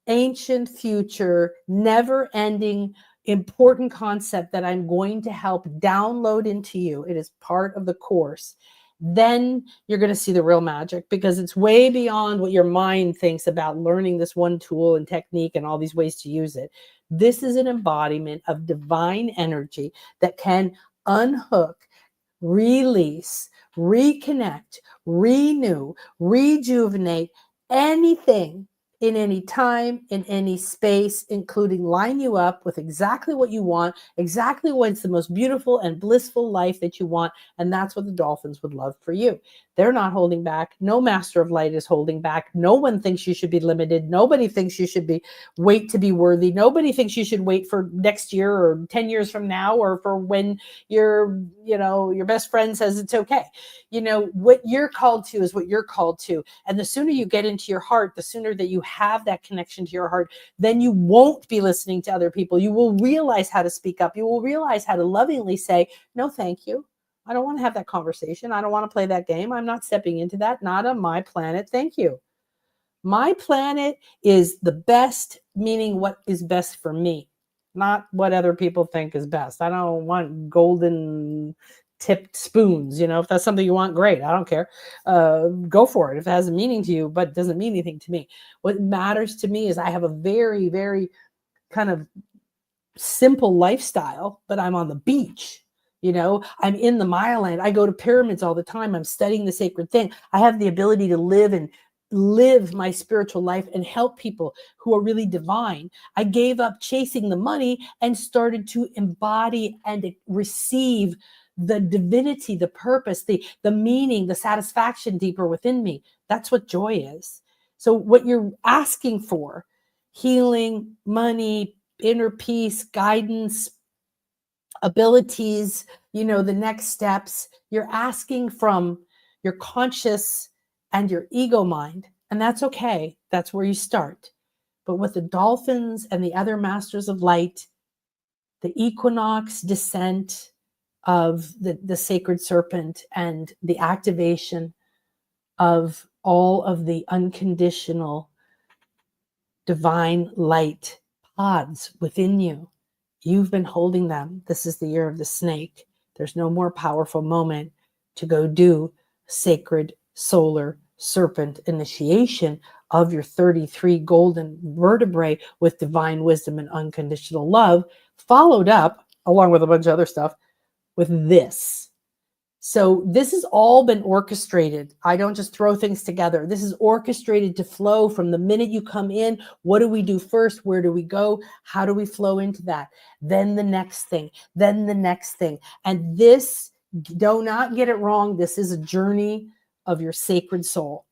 ancient, future, never-ending, important concept that I'm going to help download into you. It is part of the course. Then you're going to see the real magic, because it's way beyond what your mind thinks about learning this one tool and technique and all these ways to use it. This is an embodiment of divine energy that can unhook, release, reconnect, renew, rejuvenate anything in any time, in any space, including line you up with exactly what you want, exactly what's the most beautiful and blissful life that you want. And that's what the dolphins would love for you. They're not holding back. No master of light is holding back. No one thinks you should be limited. Nobody thinks you should wait to be worthy. Nobody thinks you should wait for next year or 10 years from now, or for when your best friend says it's okay. What you're called to is what you're called to. And the sooner you get into your heart, the sooner that you have that connection to your heart, then you won't be listening to other people. You will realize how to speak up. You will realize how to lovingly say, no, thank you. I don't want to have that conversation. I don't want to play that game. I'm not stepping into that. Not on my planet. Thank you. My planet is the best, meaning what is best for me, not what other people think is best. I don't want golden tipped spoons. If that's something you want, great. I don't care. Go for it. If it has a meaning to you, but it doesn't mean anything to me. What matters to me is I have a very, very kind of simple lifestyle, but I'm on the beach. I'm in the Maya land. I go to pyramids all the time. I'm studying the sacred thing. I have the ability to live my spiritual life and help people who are really divine. I gave up chasing the money and started to embody and receive the divinity, the purpose, the meaning, the satisfaction deeper within me. That's what joy is. So what you're asking for, healing, money, inner peace, guidance, abilities, the next steps, you're asking from your conscious and your ego mind. And that's okay. That's where you start. But with the dolphins and the other masters of light, the equinox descent of the sacred serpent and the activation of all of the unconditional divine light pods within you. You've been holding them. This is the year of the snake. There's no more powerful moment to go do sacred solar serpent initiation of your 33 golden vertebrae with divine wisdom and unconditional love, followed up, along with a bunch of other stuff, with this. So this has all been orchestrated. I don't just throw things together. This is orchestrated to flow from the minute you come in. What do we do first? Where do we go? How do we flow into that? Then the next thing, then the next thing. And this, do not get it wrong. This is a journey of your sacred soul.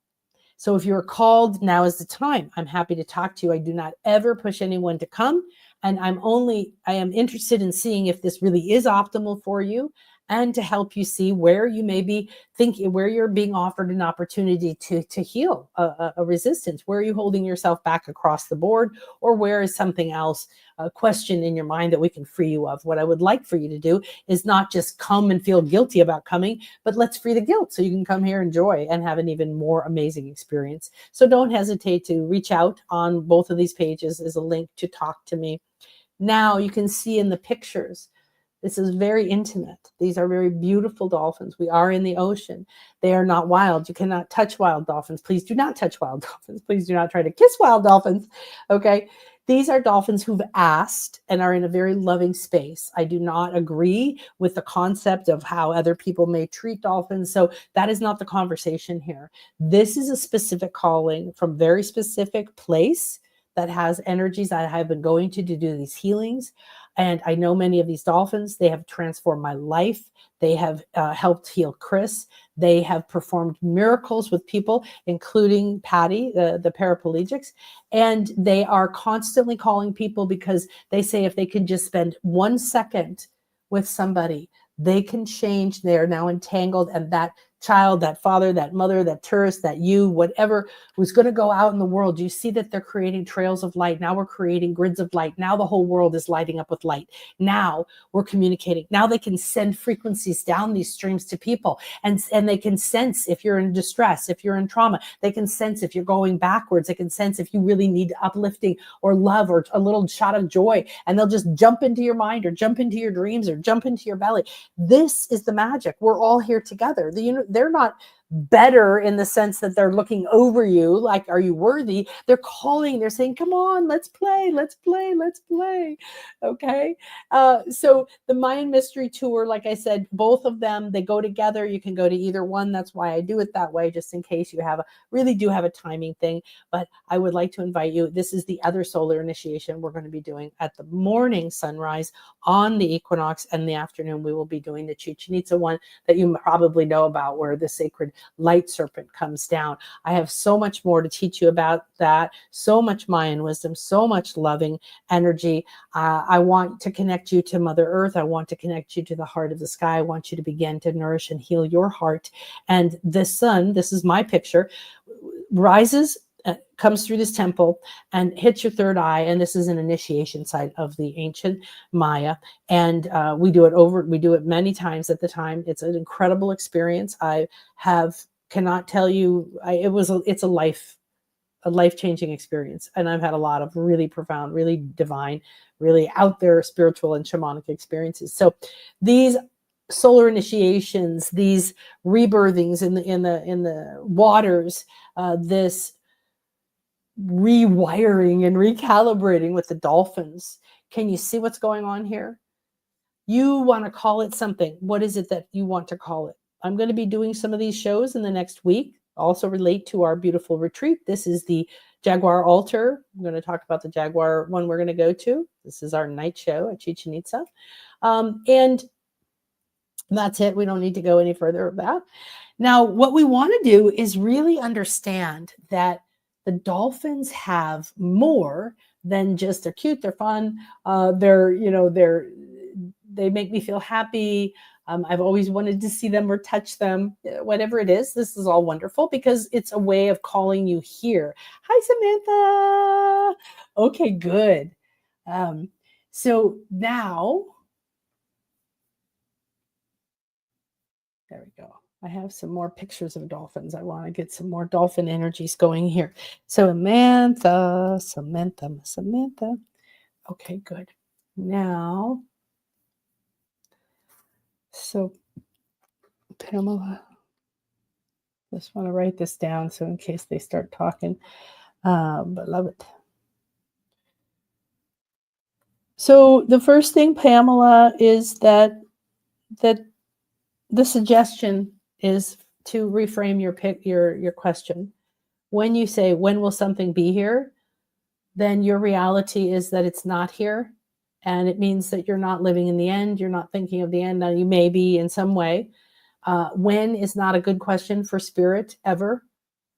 So if you're called, now is the time. I'm happy to talk to you. I do not ever push anyone to come. And I am interested in seeing if this really is optimal for you, and to help you see where you may be thinking, where you're being offered an opportunity to heal a resistance. Where are you holding yourself back across the board? Or where is something else, a question in your mind that we can free you of? What I would like for you to do is not just come and feel guilty about coming, but let's free the guilt so you can come here, enjoy, and have an even more amazing experience. So don't hesitate to reach out. On both of these pages is a link to talk to me. Now you can see in the pictures, this is very intimate. These are very beautiful dolphins. We are in the ocean. They are not wild. You cannot touch wild dolphins. Please do not touch wild dolphins. Please do not try to kiss wild dolphins. Okay. These are dolphins who've asked and are in a very loving space. I do not agree with the concept of how other people may treat dolphins. So that is not the conversation here. This is a specific calling from very specific place that has energies that I have been going to do these healings. And I know many of these dolphins. They have transformed my life. They have helped heal Chris. They have performed miracles with people, including Patty, the paraplegics. And they are constantly calling people because they say if they can just spend 1 second with somebody, they can change. They are now entangled, and that child, that father, that mother, that tourist, that you, whatever was going to go out in the world, you see that they're creating trails of light. Now we're creating grids of light. Now the whole world is lighting up with light. Now we're communicating. Now they can send frequencies down these streams to people, and they can sense if you're in distress, if you're in trauma. They can sense if you're going backwards. They can sense if you really need uplifting or love or a little shot of joy, and they'll just jump into your mind or jump into your dreams or jump into your belly. This is the magic. We're all here together. They're not better in the sense that they're looking over you like, are you worthy? They're calling, they're saying, come on, let's play, let's play, let's play. Okay. So the Mayan Mystery Tour, like I said, both of them, they go together. You can go to either one. That's why I do it that way, just in case you really do have a timing thing. But I would like to invite you. This is the other solar initiation we're going to be doing at the morning sunrise on the equinox, and the afternoon we will be doing the Chichen Itza one that you probably know about, where the sacred light serpent comes down. I have so much more to teach you about that, so much Mayan wisdom, so much loving energy. I want to connect you to Mother Earth. I want to connect you to the heart of the sky. I want you to begin to nourish and heal your heart. And the sun, this is my picture, rises, comes through this temple and hits your third eye. And this is an initiation site of the ancient Maya. And we do it many times at the time. It's an incredible experience. Cannot tell you, it's a life-changing experience. And I've had a lot of really profound, really divine, really out there spiritual and shamanic experiences. So these solar initiations, these rebirthings in the waters, this rewiring and recalibrating with the dolphins. Can you see what's going on here? You want to call it something. What is it that you want to call it? I'm going to be doing some of these shows in the next week, also relate to our beautiful retreat. This is the Jaguar Altar. I'm going to talk about the Jaguar one we're going to go to. This is our night show at Chichen Itza. And that's it. We don't need to go any further of that. Now, what we want to do is really understand that the dolphins have more than just they're cute, they're fun, they make me feel happy. I've always wanted to see them or touch them, whatever it is. This is all wonderful because it's a way of calling you here. Hi, Samantha. Okay, good. Um, so now, there we go. I have some more pictures of dolphins. I want to get some more dolphin energies going here. So Samantha, Samantha, Samantha. Okay, good. Now, so Pamela, just want to write this down so in case they start talking. Beloved. So the first thing, Pamela, is that the suggestion is to reframe your question. When you say, when will something be here? Then your reality is that it's not here. And it means that you're not living in the end. You're not thinking of the end. Now, you may be in some way. When is not a good question for spirit ever.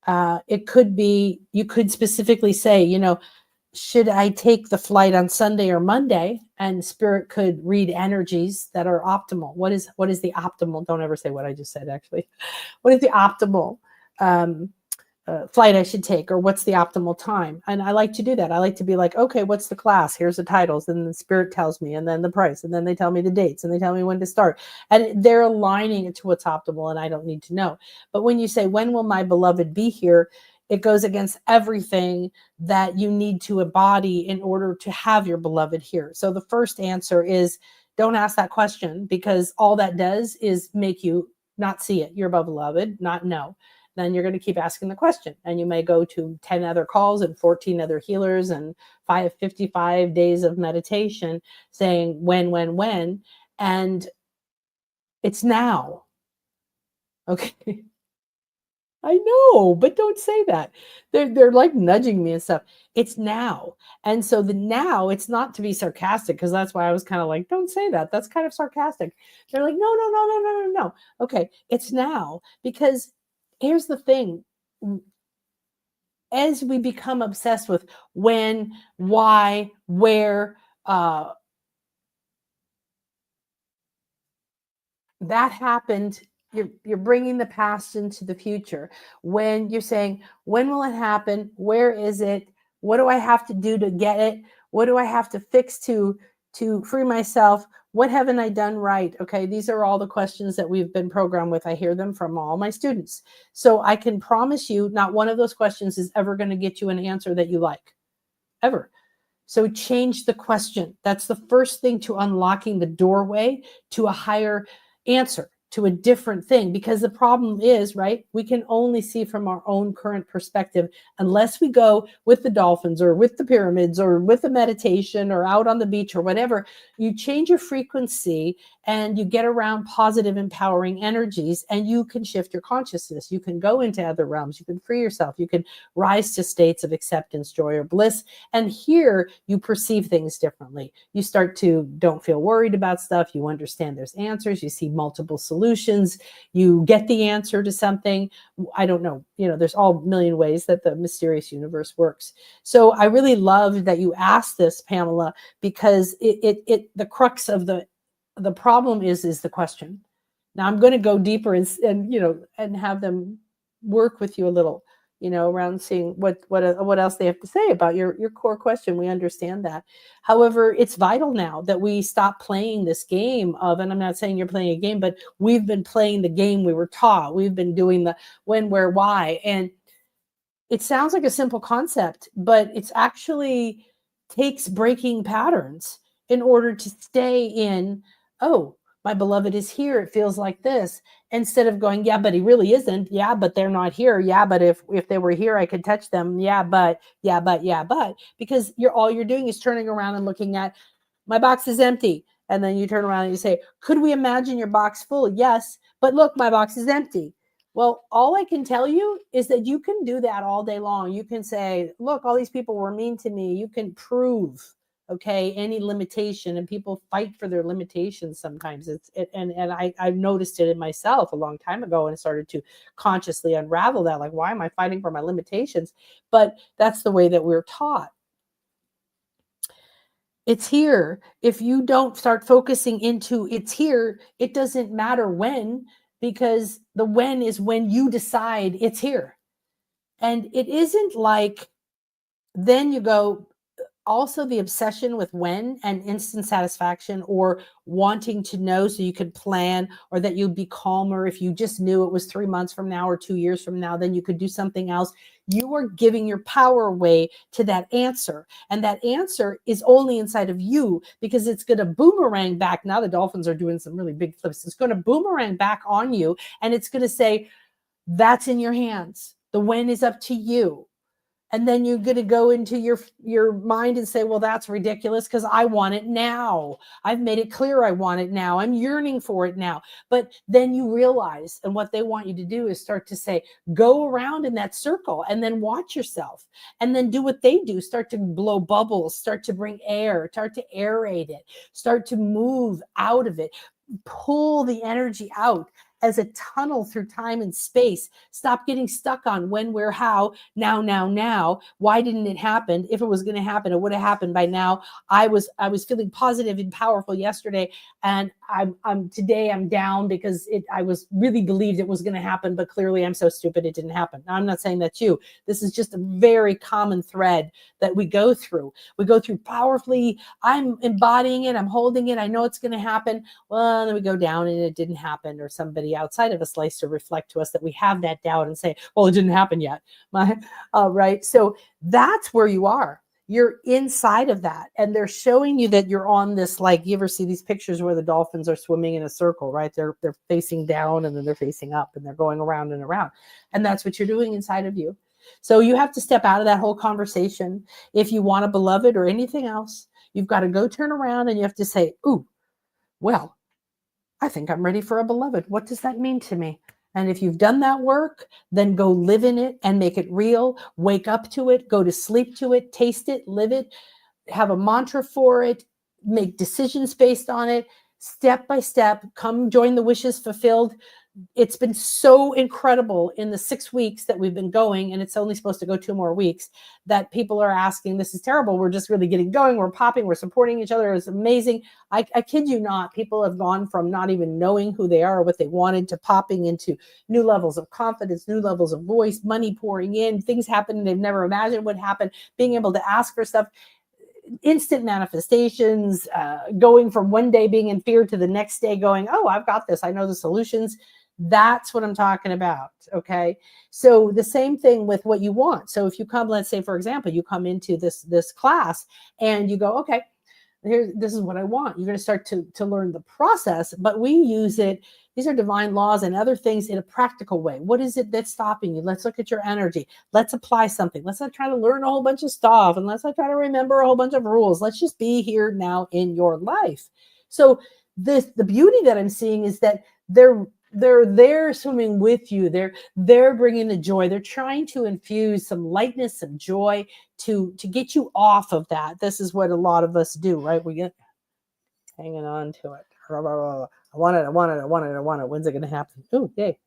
It could be, you could specifically say, should I take the flight on Sunday or Monday? And spirit could read energies that are optimal. What is the optimal? Don't ever say what I just said, actually. What is the optimal flight I should take, or what's the optimal time? And I like to do that. I like to be like, okay, what's the class? Here's the titles. And the spirit tells me, and then the price. And then they tell me the dates, and they tell me when to start. And they're aligning it to what's optimal, and I don't need to know. But when you say, when will my beloved be here? It goes against everything that you need to embody in order to have your beloved here. So the first answer is, don't ask that question, because all that does is make you not see it. Your beloved, not know. Then you're going to keep asking the question, and you may go to 10 other calls and 14 other healers and 55 days of meditation saying when, and it's now. Okay. I know, but don't say that. They're like nudging me and stuff. It's now. And so the now, it's not to be sarcastic, because that's why I was kind of like, don't say that. That's kind of sarcastic. They're like, no. Okay, it's now, because here's the thing. As we become obsessed with when, why, where, that happened, you're bringing the past into the future. When you're saying, when will it happen? Where is it? What do I have to do to get it? What do I have to fix to free myself? What haven't I done right? Okay, these are all the questions that we've been programmed with. I hear them from all my students. So I can promise you, not one of those questions is ever going to get you an answer that you like, ever. So change the question. That's the first thing to unlocking the doorway to a higher answer, to a different thing. Because the problem is, right, we can only see from our own current perspective, unless we go with the dolphins or with the pyramids or with the meditation or out on the beach or whatever. You change your frequency and you get around positive, empowering energies, and you can shift your consciousness. You can go into other realms. You can free yourself. You can rise to states of acceptance, joy, or bliss. And here you perceive things differently. You start to don't feel worried about stuff. You understand there's answers. You see multiple solutions. You get the answer to something. I don't know. There's all million ways that the mysterious universe works. So I really love that you asked this, Pamela, because the crux of the problem is the question. Now I'm going to go deeper and have them work with you a little, around seeing what else they have to say about your core question. We understand that. However, it's vital now that we stop playing this game of, and I'm not saying you're playing a game, but we've been playing the game we were taught. We've been doing the when, where, why. And it sounds like a simple concept, but it's actually takes breaking patterns in order to stay in, oh, my beloved is here. It feels like this. Instead of going, yeah, but he really isn't. Yeah, but they're not here. Yeah, but if they were here, I could touch them. Yeah, but, because all you're doing is turning around and looking at, my box is empty. And then you turn around and you say, could we imagine your box full? Yes, but look, my box is empty. Well, all I can tell you is that you can do that all day long. You can say, look, all these people were mean to me. You can prove, okay, any limitation, and people fight for their limitations sometimes. I've noticed it in myself a long time ago, and started to consciously unravel that. Like, why am I fighting for my limitations? But that's the way that we're taught. It's here. If you don't start focusing into it's here, it doesn't matter when, because the when is when you decide it's here. And it isn't like then you go, also the obsession with when and instant satisfaction, or wanting to know so you could plan, or that you'd be calmer if you just knew it was 3 months from now or 2 years from now, then you could do something else. You are giving your power away to that answer. And that answer is only inside of you, because it's going to boomerang back. Now the Dolphins are doing some really big flips. It's going to boomerang back on you, and it's going to say, that's in your hands. The when is up to you. And then you're going to go into your mind and say, well, that's ridiculous because I want it now. I've made it clear I want it now. I'm yearning for it now. But then you realize, and what they want you to do is start to say, go around in that circle and then watch yourself, and then do what they do. Start to blow bubbles, start to bring air, start to aerate it, start to move out of it, pull the energy out as a tunnel through time and space. Stop getting stuck on when, where, how, now. Why didn't it happen? If it was going to happen, it would have happened by now. I was feeling positive and powerful yesterday, and I'm today I'm down because I was really believed it was going to happen, but clearly I'm so stupid it didn't happen. Now, I'm not saying that's you. This is just a very common thread that we go through. We go through powerfully. I'm embodying it. I'm holding it. I know it's going to happen. Well, then we go down and it didn't happen, or somebody outside of us likes to reflect to us that we have that doubt and say, well, it didn't happen yet. Right. So that's where you are. You're inside of that. And they're showing you that you're on this, like, you ever see these pictures where the dolphins are swimming in a circle, right? They're facing down and then they're facing up and they're going around and around. And that's what you're doing inside of you. So you have to step out of that whole conversation. If you want a beloved or anything else, you've got to go turn around and you have to say, ooh, well, I think I'm ready for a beloved. What does that mean to me? And if you've done that work, then go live in it and make it real. Wake up to it, go to sleep to it, taste it, live it, have a mantra for it, make decisions based on it, step by step. Come join the Wishes Fulfilled. It's been so incredible in the 6 weeks that we've been going, and it's only supposed to go 2 more weeks, that people are asking, this is terrible. We're just really getting going. We're popping. We're supporting each other. It's amazing. I kid you not. People have gone from not even knowing who they are or what they wanted to popping into new levels of confidence, new levels of voice, money pouring in, things happening they've never imagined would happen, being able to ask for stuff, instant manifestations, going from one day being in fear to the next day going, oh, I've got this. I know the solutions. That's what I'm talking about. Okay. So the same thing with what you want. So if you come, let's say, for example, you come into this class and you go, okay, this is what I want. You're going to start to learn the process, but we use it. These are divine laws and other things in a practical way. What is it that's stopping you? Let's look at your energy. Let's apply something. Let's not try to learn a whole bunch of stuff, and let's not try to remember a whole bunch of rules. Let's just be here now in your life. So the beauty that I'm seeing is that they're there swimming with you. They're bringing the joy. They're trying to infuse some lightness, some joy to get you off of that. This is what a lot of us do, right? We get hanging on to it. I want it. I want it. I want it. I want it. When's it going to happen? Oh, yay.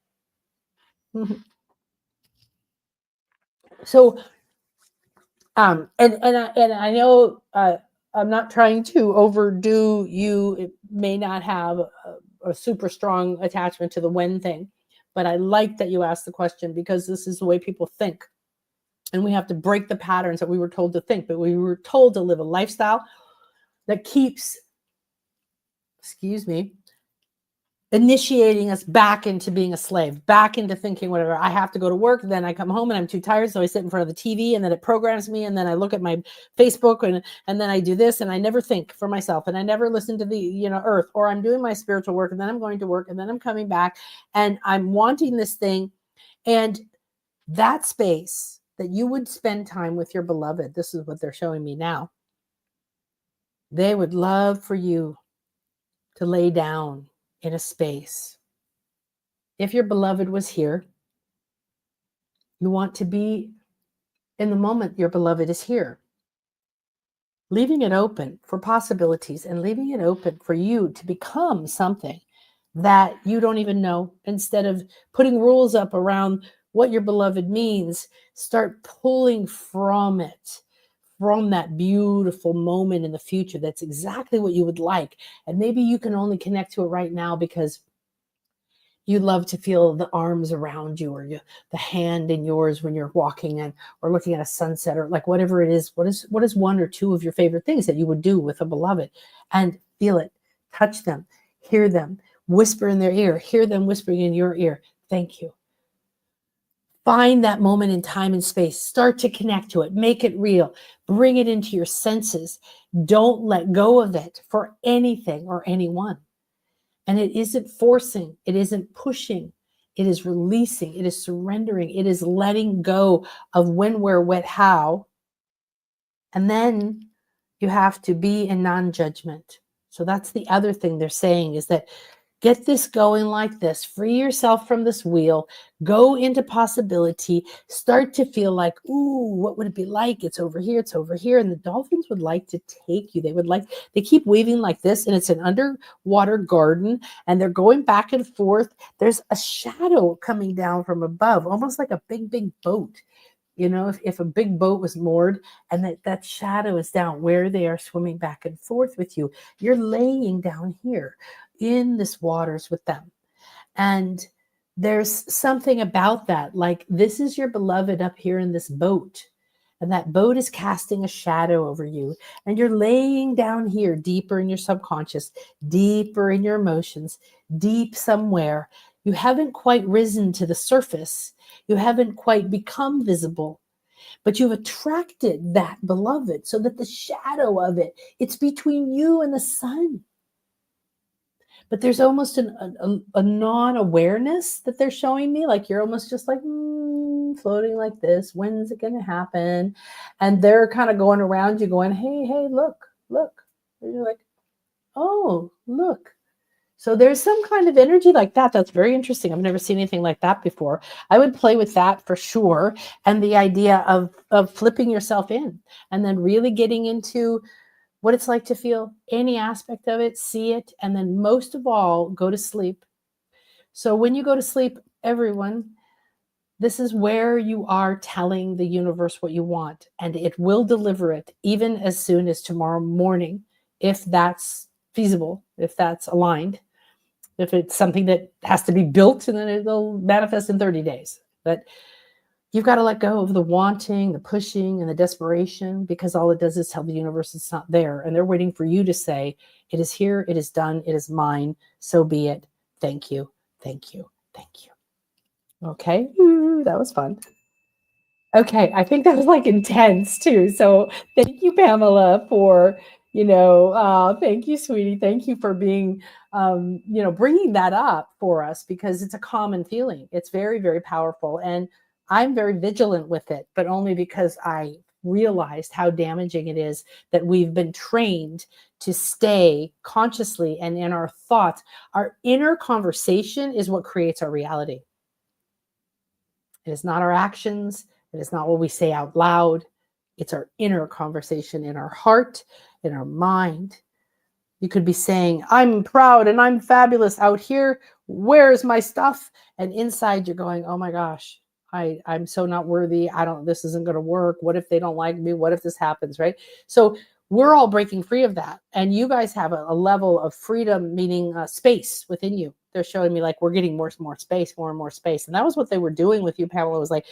So, and I know I'm not trying to overdo you. It may not have a super strong attachment to the when thing, but I like that you asked the question, because this is the way people think. And we have to break the patterns that we were told to think, but we were told to live a lifestyle that keeps, initiating us back into being a slave, back into thinking whatever. I have to go to work, then I come home and I'm too tired, so I sit in front of the TV, and then it programs me, and then I look at my Facebook, and then I do this, and I never think for myself, and I never listen to the earth, or I'm doing my spiritual work, and then I'm going to work, and then I'm coming back, and I'm wanting this thing. And that space that you would spend time with your beloved, this is what they're showing me now. They would love for you to lay down in a space. If your beloved was here, you want to be in the moment your beloved is here. Leaving it open for possibilities, and leaving it open for you to become something that you don't even know. Instead of putting rules up around what your beloved means, start pulling from it, from that beautiful moment in the future that's exactly what you would like. And maybe you can only connect to it right now because you love to feel the arms around you, or the hand in yours when you're walking and or looking at a sunset, or like whatever it is. What is one or two of your favorite things that you would do with a beloved? And feel it, touch them, hear them, whisper in their ear, hear them whispering in your ear, thank you. Find that moment in time and space. Start to connect to it. Make it real. Bring it into your senses. Don't let go of it for anything or anyone. And it isn't forcing. It isn't pushing. It is releasing. It is surrendering. It is letting go of when, where, what, how. And then you have to be in non-judgment. So that's the other thing they're saying, is that get this going like this. Free yourself from this wheel. Go into possibility. Start to feel like, ooh, what would it be like? It's over here. It's over here. And the dolphins would like to take you. They keep waving like this, and it's an underwater garden, and they're going back and forth. There's a shadow coming down from above, almost like a big, big boat. You know, if a big boat was moored and that shadow is down where they are swimming back and forth with you, you're laying down here in this waters with them. And there's something about that, like this is your beloved up here in this boat. And that boat is casting a shadow over you. And you're laying down here deeper in your subconscious, deeper in your emotions, deep somewhere. You haven't quite risen to the surface. You haven't quite become visible, but you've attracted that beloved so that the shadow of it, it's between you and the sun. But there's almost a non-awareness that they're showing me. Like you're almost just like floating like this. When's it going to happen? And they're kind of going around you going, hey, look. And you're like, oh, look. So there's some kind of energy like that. That's very interesting. I've never seen anything like that before. I would play with that for sure. And the idea of flipping yourself in and then really getting into what it's like to feel any aspect of it, see it, and then most of all, go to sleep. So when you go to sleep, everyone, this is where you are telling the universe what you want, and it will deliver it even as soon as tomorrow morning, if that's feasible, if that's aligned. If it's something that has to be built, and then it'll manifest in 30 days. But you've got to let go of the wanting, the pushing, and the desperation, because all it does is tell the universe it's not there. And they're waiting for you to say, it is here, it is done, it is mine, so be it. Thank you, thank you, thank you. Okay, that was fun. Okay, I think that was like intense too. So thank you, Pamela, for, thank you, sweetie. Thank you for being, bringing that up for us, because it's a common feeling. It's very, very powerful. And I'm very vigilant with it, but only because I realized how damaging it is that we've been trained to stay consciously and in our thoughts. Our inner conversation is what creates our reality. It is not our actions. It is not what we say out loud. It's our inner conversation in our heart, in our mind. You could be saying, I'm proud and I'm fabulous out here. Where's my stuff? And inside you're going, oh my gosh, I'm so not worthy. This isn't going to work. What if they don't like me? What if this happens, right? So we're all breaking free of that. And you guys have a level of freedom, meaning space within you. They're showing me like we're getting more and more space. And that was what they were doing with you, Pamela. It was like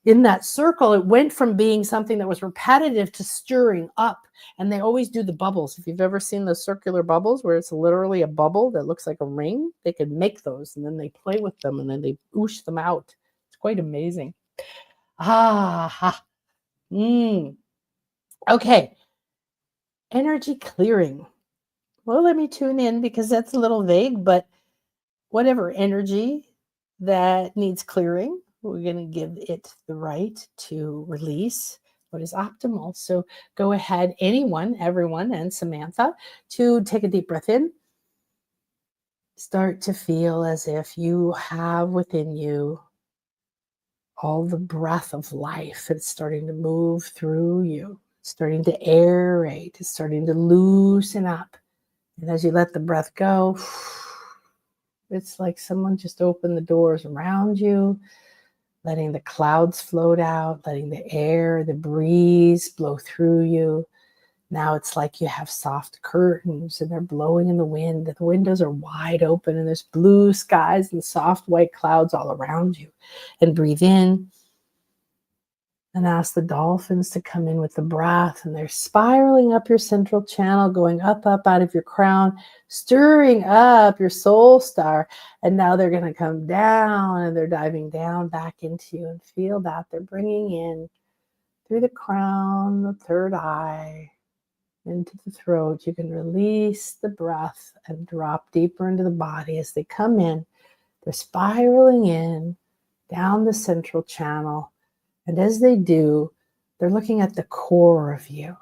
in that circle, it went from being something that was repetitive to stirring up. And they always do the bubbles. If you've ever seen those circular bubbles where it's literally a bubble that looks like a ring, they could make those and then they play with them and then they oosh them out. It's quite amazing. Okay. Energy clearing. Well, let me tune in because that's a little vague, but whatever energy that needs clearing, we're going to give it the right to release what is optimal. So go ahead, everyone, and Samantha, to take a deep breath in. Start to feel as if you have within you all the breath of life. It's starting to move through you, starting to aerate, it's starting to loosen up. And as you let the breath go, it's like someone just opened the doors around you. letting the clouds float out, letting the air, the breeze blow through you. Now it's like you have soft curtains and they're blowing in the wind. The windows are wide open and there's blue skies and soft white clouds all around you. And breathe in and ask the dolphins to come in with the breath. And they're spiraling up your central channel, going up out of your crown, stirring up your soul star. And now they're going to come down and they're diving down back into you, and feel that they're bringing in through the crown, the third eye, into the throat. You can release the breath and drop deeper into the body as they come in. They're spiraling in down the central channel. And as they do, they're looking at the core of you.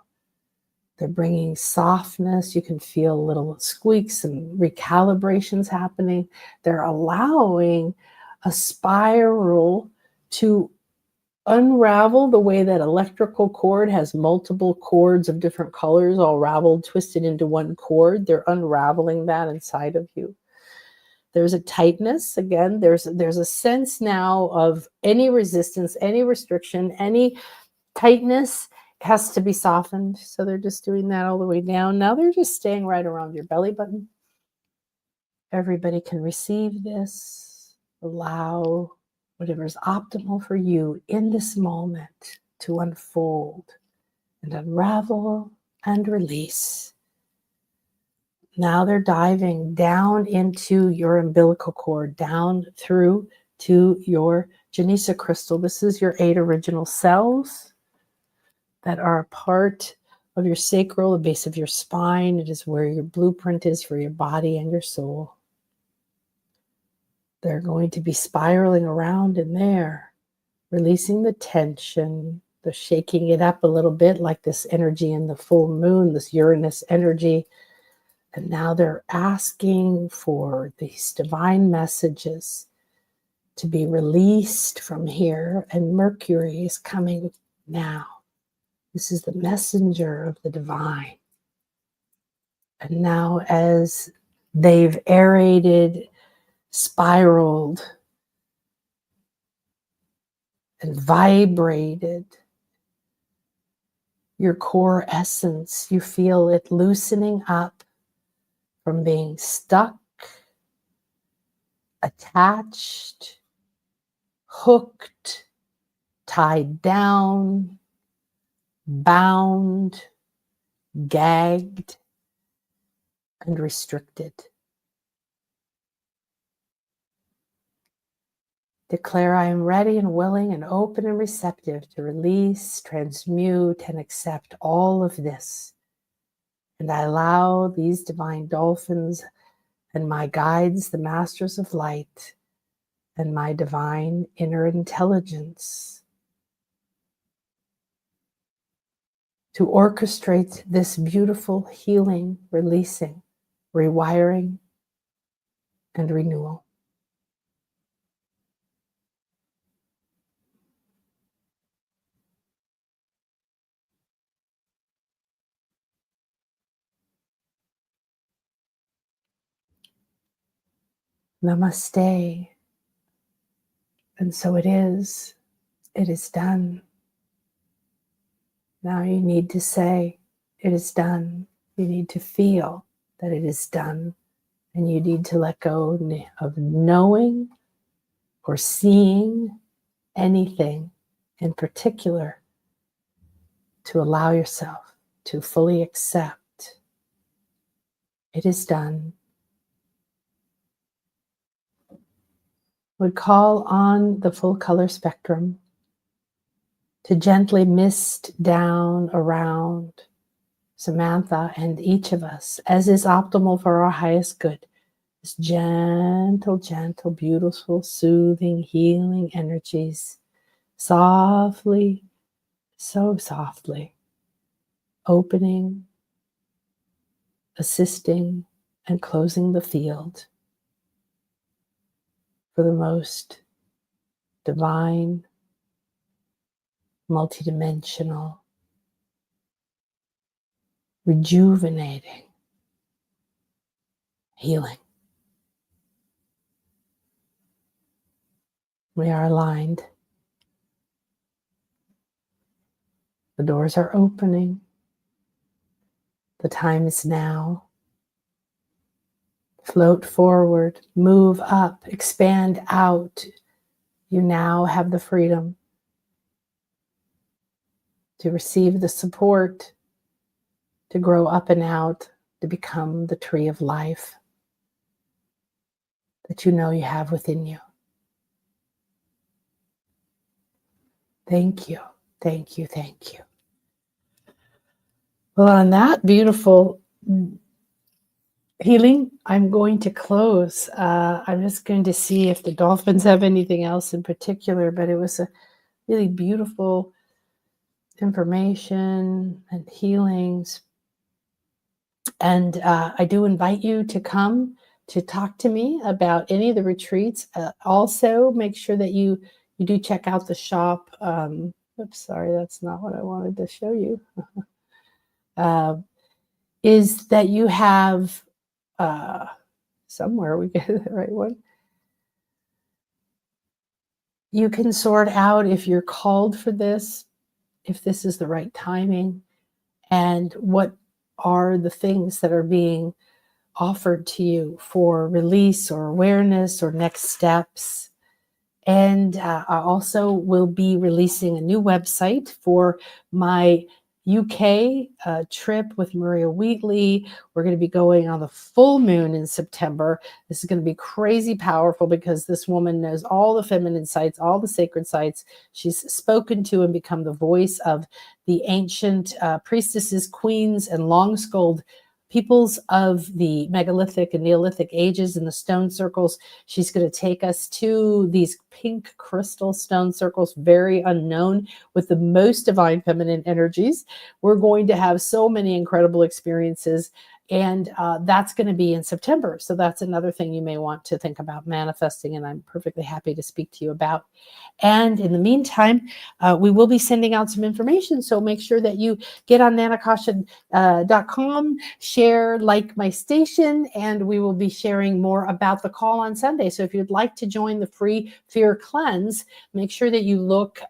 They're bringing softness. You can feel little squeaks and recalibrations happening. They're allowing a spiral to unravel the way that electrical cord has multiple cords of different colors all raveled, twisted into one cord. They're unraveling that inside of you. There's a tightness. Again, there's a sense now of any resistance, any restriction, any tightness has to be softened. So they're just doing that all the way down. Now they're just staying right around your belly button. Everybody can receive this. Allow whatever's optimal for you in this moment to unfold and unravel and release. Now they're diving down into your umbilical cord, down through to your Genesis crystal. This is your 8 original cells that are a part of your sacral, the base of your spine. It is where your blueprint is for your body and your soul. They're going to be spiraling around in there, releasing the tension, the shaking it up a little bit like this energy in the full moon, this Uranus energy. And now they're asking for these divine messages to be released from here. And Mercury is coming now. This is the messenger of the divine. And now as they've aerated, spiraled, and vibrated your core essence, you feel it loosening up from being stuck, attached, hooked, tied down, bound, gagged, and restricted. Declare, I am ready and willing and open and receptive to release, transmute, and accept all of this. And I allow these divine dolphins and my guides, the masters of light, and my divine inner intelligence to orchestrate this beautiful healing, releasing, rewiring, and renewal. Namaste. And so it is. It is done. Now you need to say, it is done. You need to feel that it is done. And you need to let go of knowing or seeing anything in particular to allow yourself to fully accept it is done. Would call on the full color spectrum to gently mist down around Samantha and each of us, as is optimal for our highest good. This gentle, gentle, beautiful, soothing, healing energies, softly, so softly, opening, assisting, and closing the field for the most divine, multidimensional, rejuvenating healing. We are aligned. The doors are opening. The time is now. Float forward, move up, expand out. You now have the freedom to receive the support, to grow up and out, to become the tree of life that you know you have within you. Thank you, thank you, thank you. Well, on that beautiful healing, I'm going to close. I'm just going to see if the Dolphins have anything else in particular, but it was a really beautiful information and healings. And I do invite you to come to talk to me about any of the retreats. Also, make sure that you do check out the shop. Oops, sorry, that's not what I wanted to show you. Is that you have somewhere we get the right one. You can sort out if you're called for this, if this is the right timing, and what are the things that are being offered to you for release or awareness or next steps. And I also will be releasing a new website for my UK trip with Maria Wheatley. We're going to be going on the full moon in September. This is going to be crazy powerful because this woman knows all the feminine sites, all the sacred sites. She's spoken to and become the voice of the ancient priestesses, queens, and long-skulled peoples of the megalithic and Neolithic ages in the stone circles. She's going to take us to these pink crystal stone circles, very unknown, with the most divine feminine energies. We're going to have so many incredible experiences. And that's going to be in September. So that's another thing you may want to think about manifesting. And I'm perfectly happy to speak to you about. And in the meantime, we will be sending out some information. So make sure that you get on nanakasha.com, share, like my station, and we will be sharing more about the call on Sunday. So if you'd like to join the free fear cleanse, make sure that you look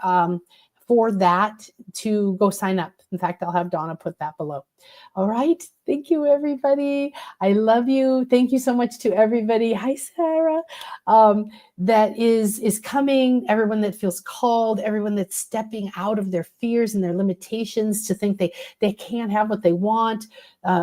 for that to go sign up. In fact, I'll have Donna put that below. All right. Thank you, everybody. I love you. Thank you so much to everybody. Hi, Sarah. That is coming. Everyone that feels called, everyone that's stepping out of their fears and their limitations to think they can't have what they want,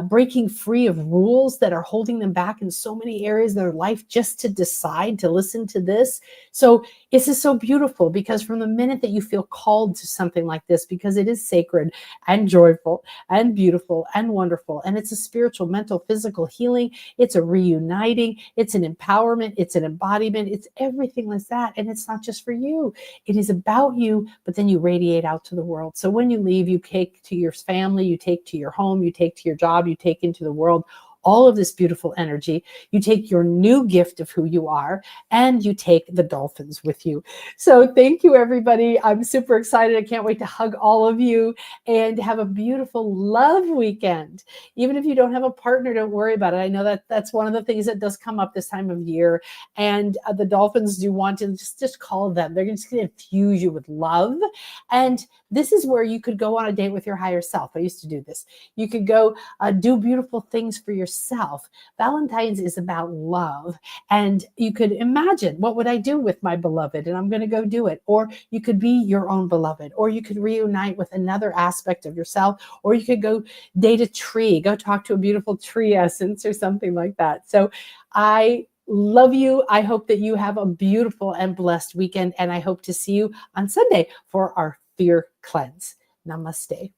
breaking free of rules that are holding them back in so many areas of their life just to decide to listen to this. So this is so beautiful because from the minute that you feel called to something like this, because it is sacred and joyful and beautiful and wonderful, and it's a spiritual, mental, physical healing, it's a reuniting, it's an empowerment, it's an embodiment, it's everything like that. And it's not just for you, it is about you, but then you radiate out to the world. So when you leave, you take to your family, you take to your home, you take to your job, you take into the world all of this beautiful energy. You take your new gift of who you are, and you take the dolphins with you. So thank you, everybody. I'm super excited. I can't wait to hug all of you and have a beautiful love weekend. Even if you don't have a partner, don't worry about it. I know that that's one of the things that does come up this time of year. And the dolphins do want to just call them. They're just going to infuse you with love. And this is where you could go on a date with your higher self. I used to do this. You could go do beautiful things for yourself. Valentine's is about love. And you could imagine, what would I do with my beloved? And I'm going to go do it. Or you could be your own beloved. Or you could reunite with another aspect of yourself. Or you could go date a tree. Go talk to a beautiful tree essence or something like that. So I love you. I hope that you have a beautiful and blessed weekend. And I hope to see you on Sunday for our fear cleanse. Namaste.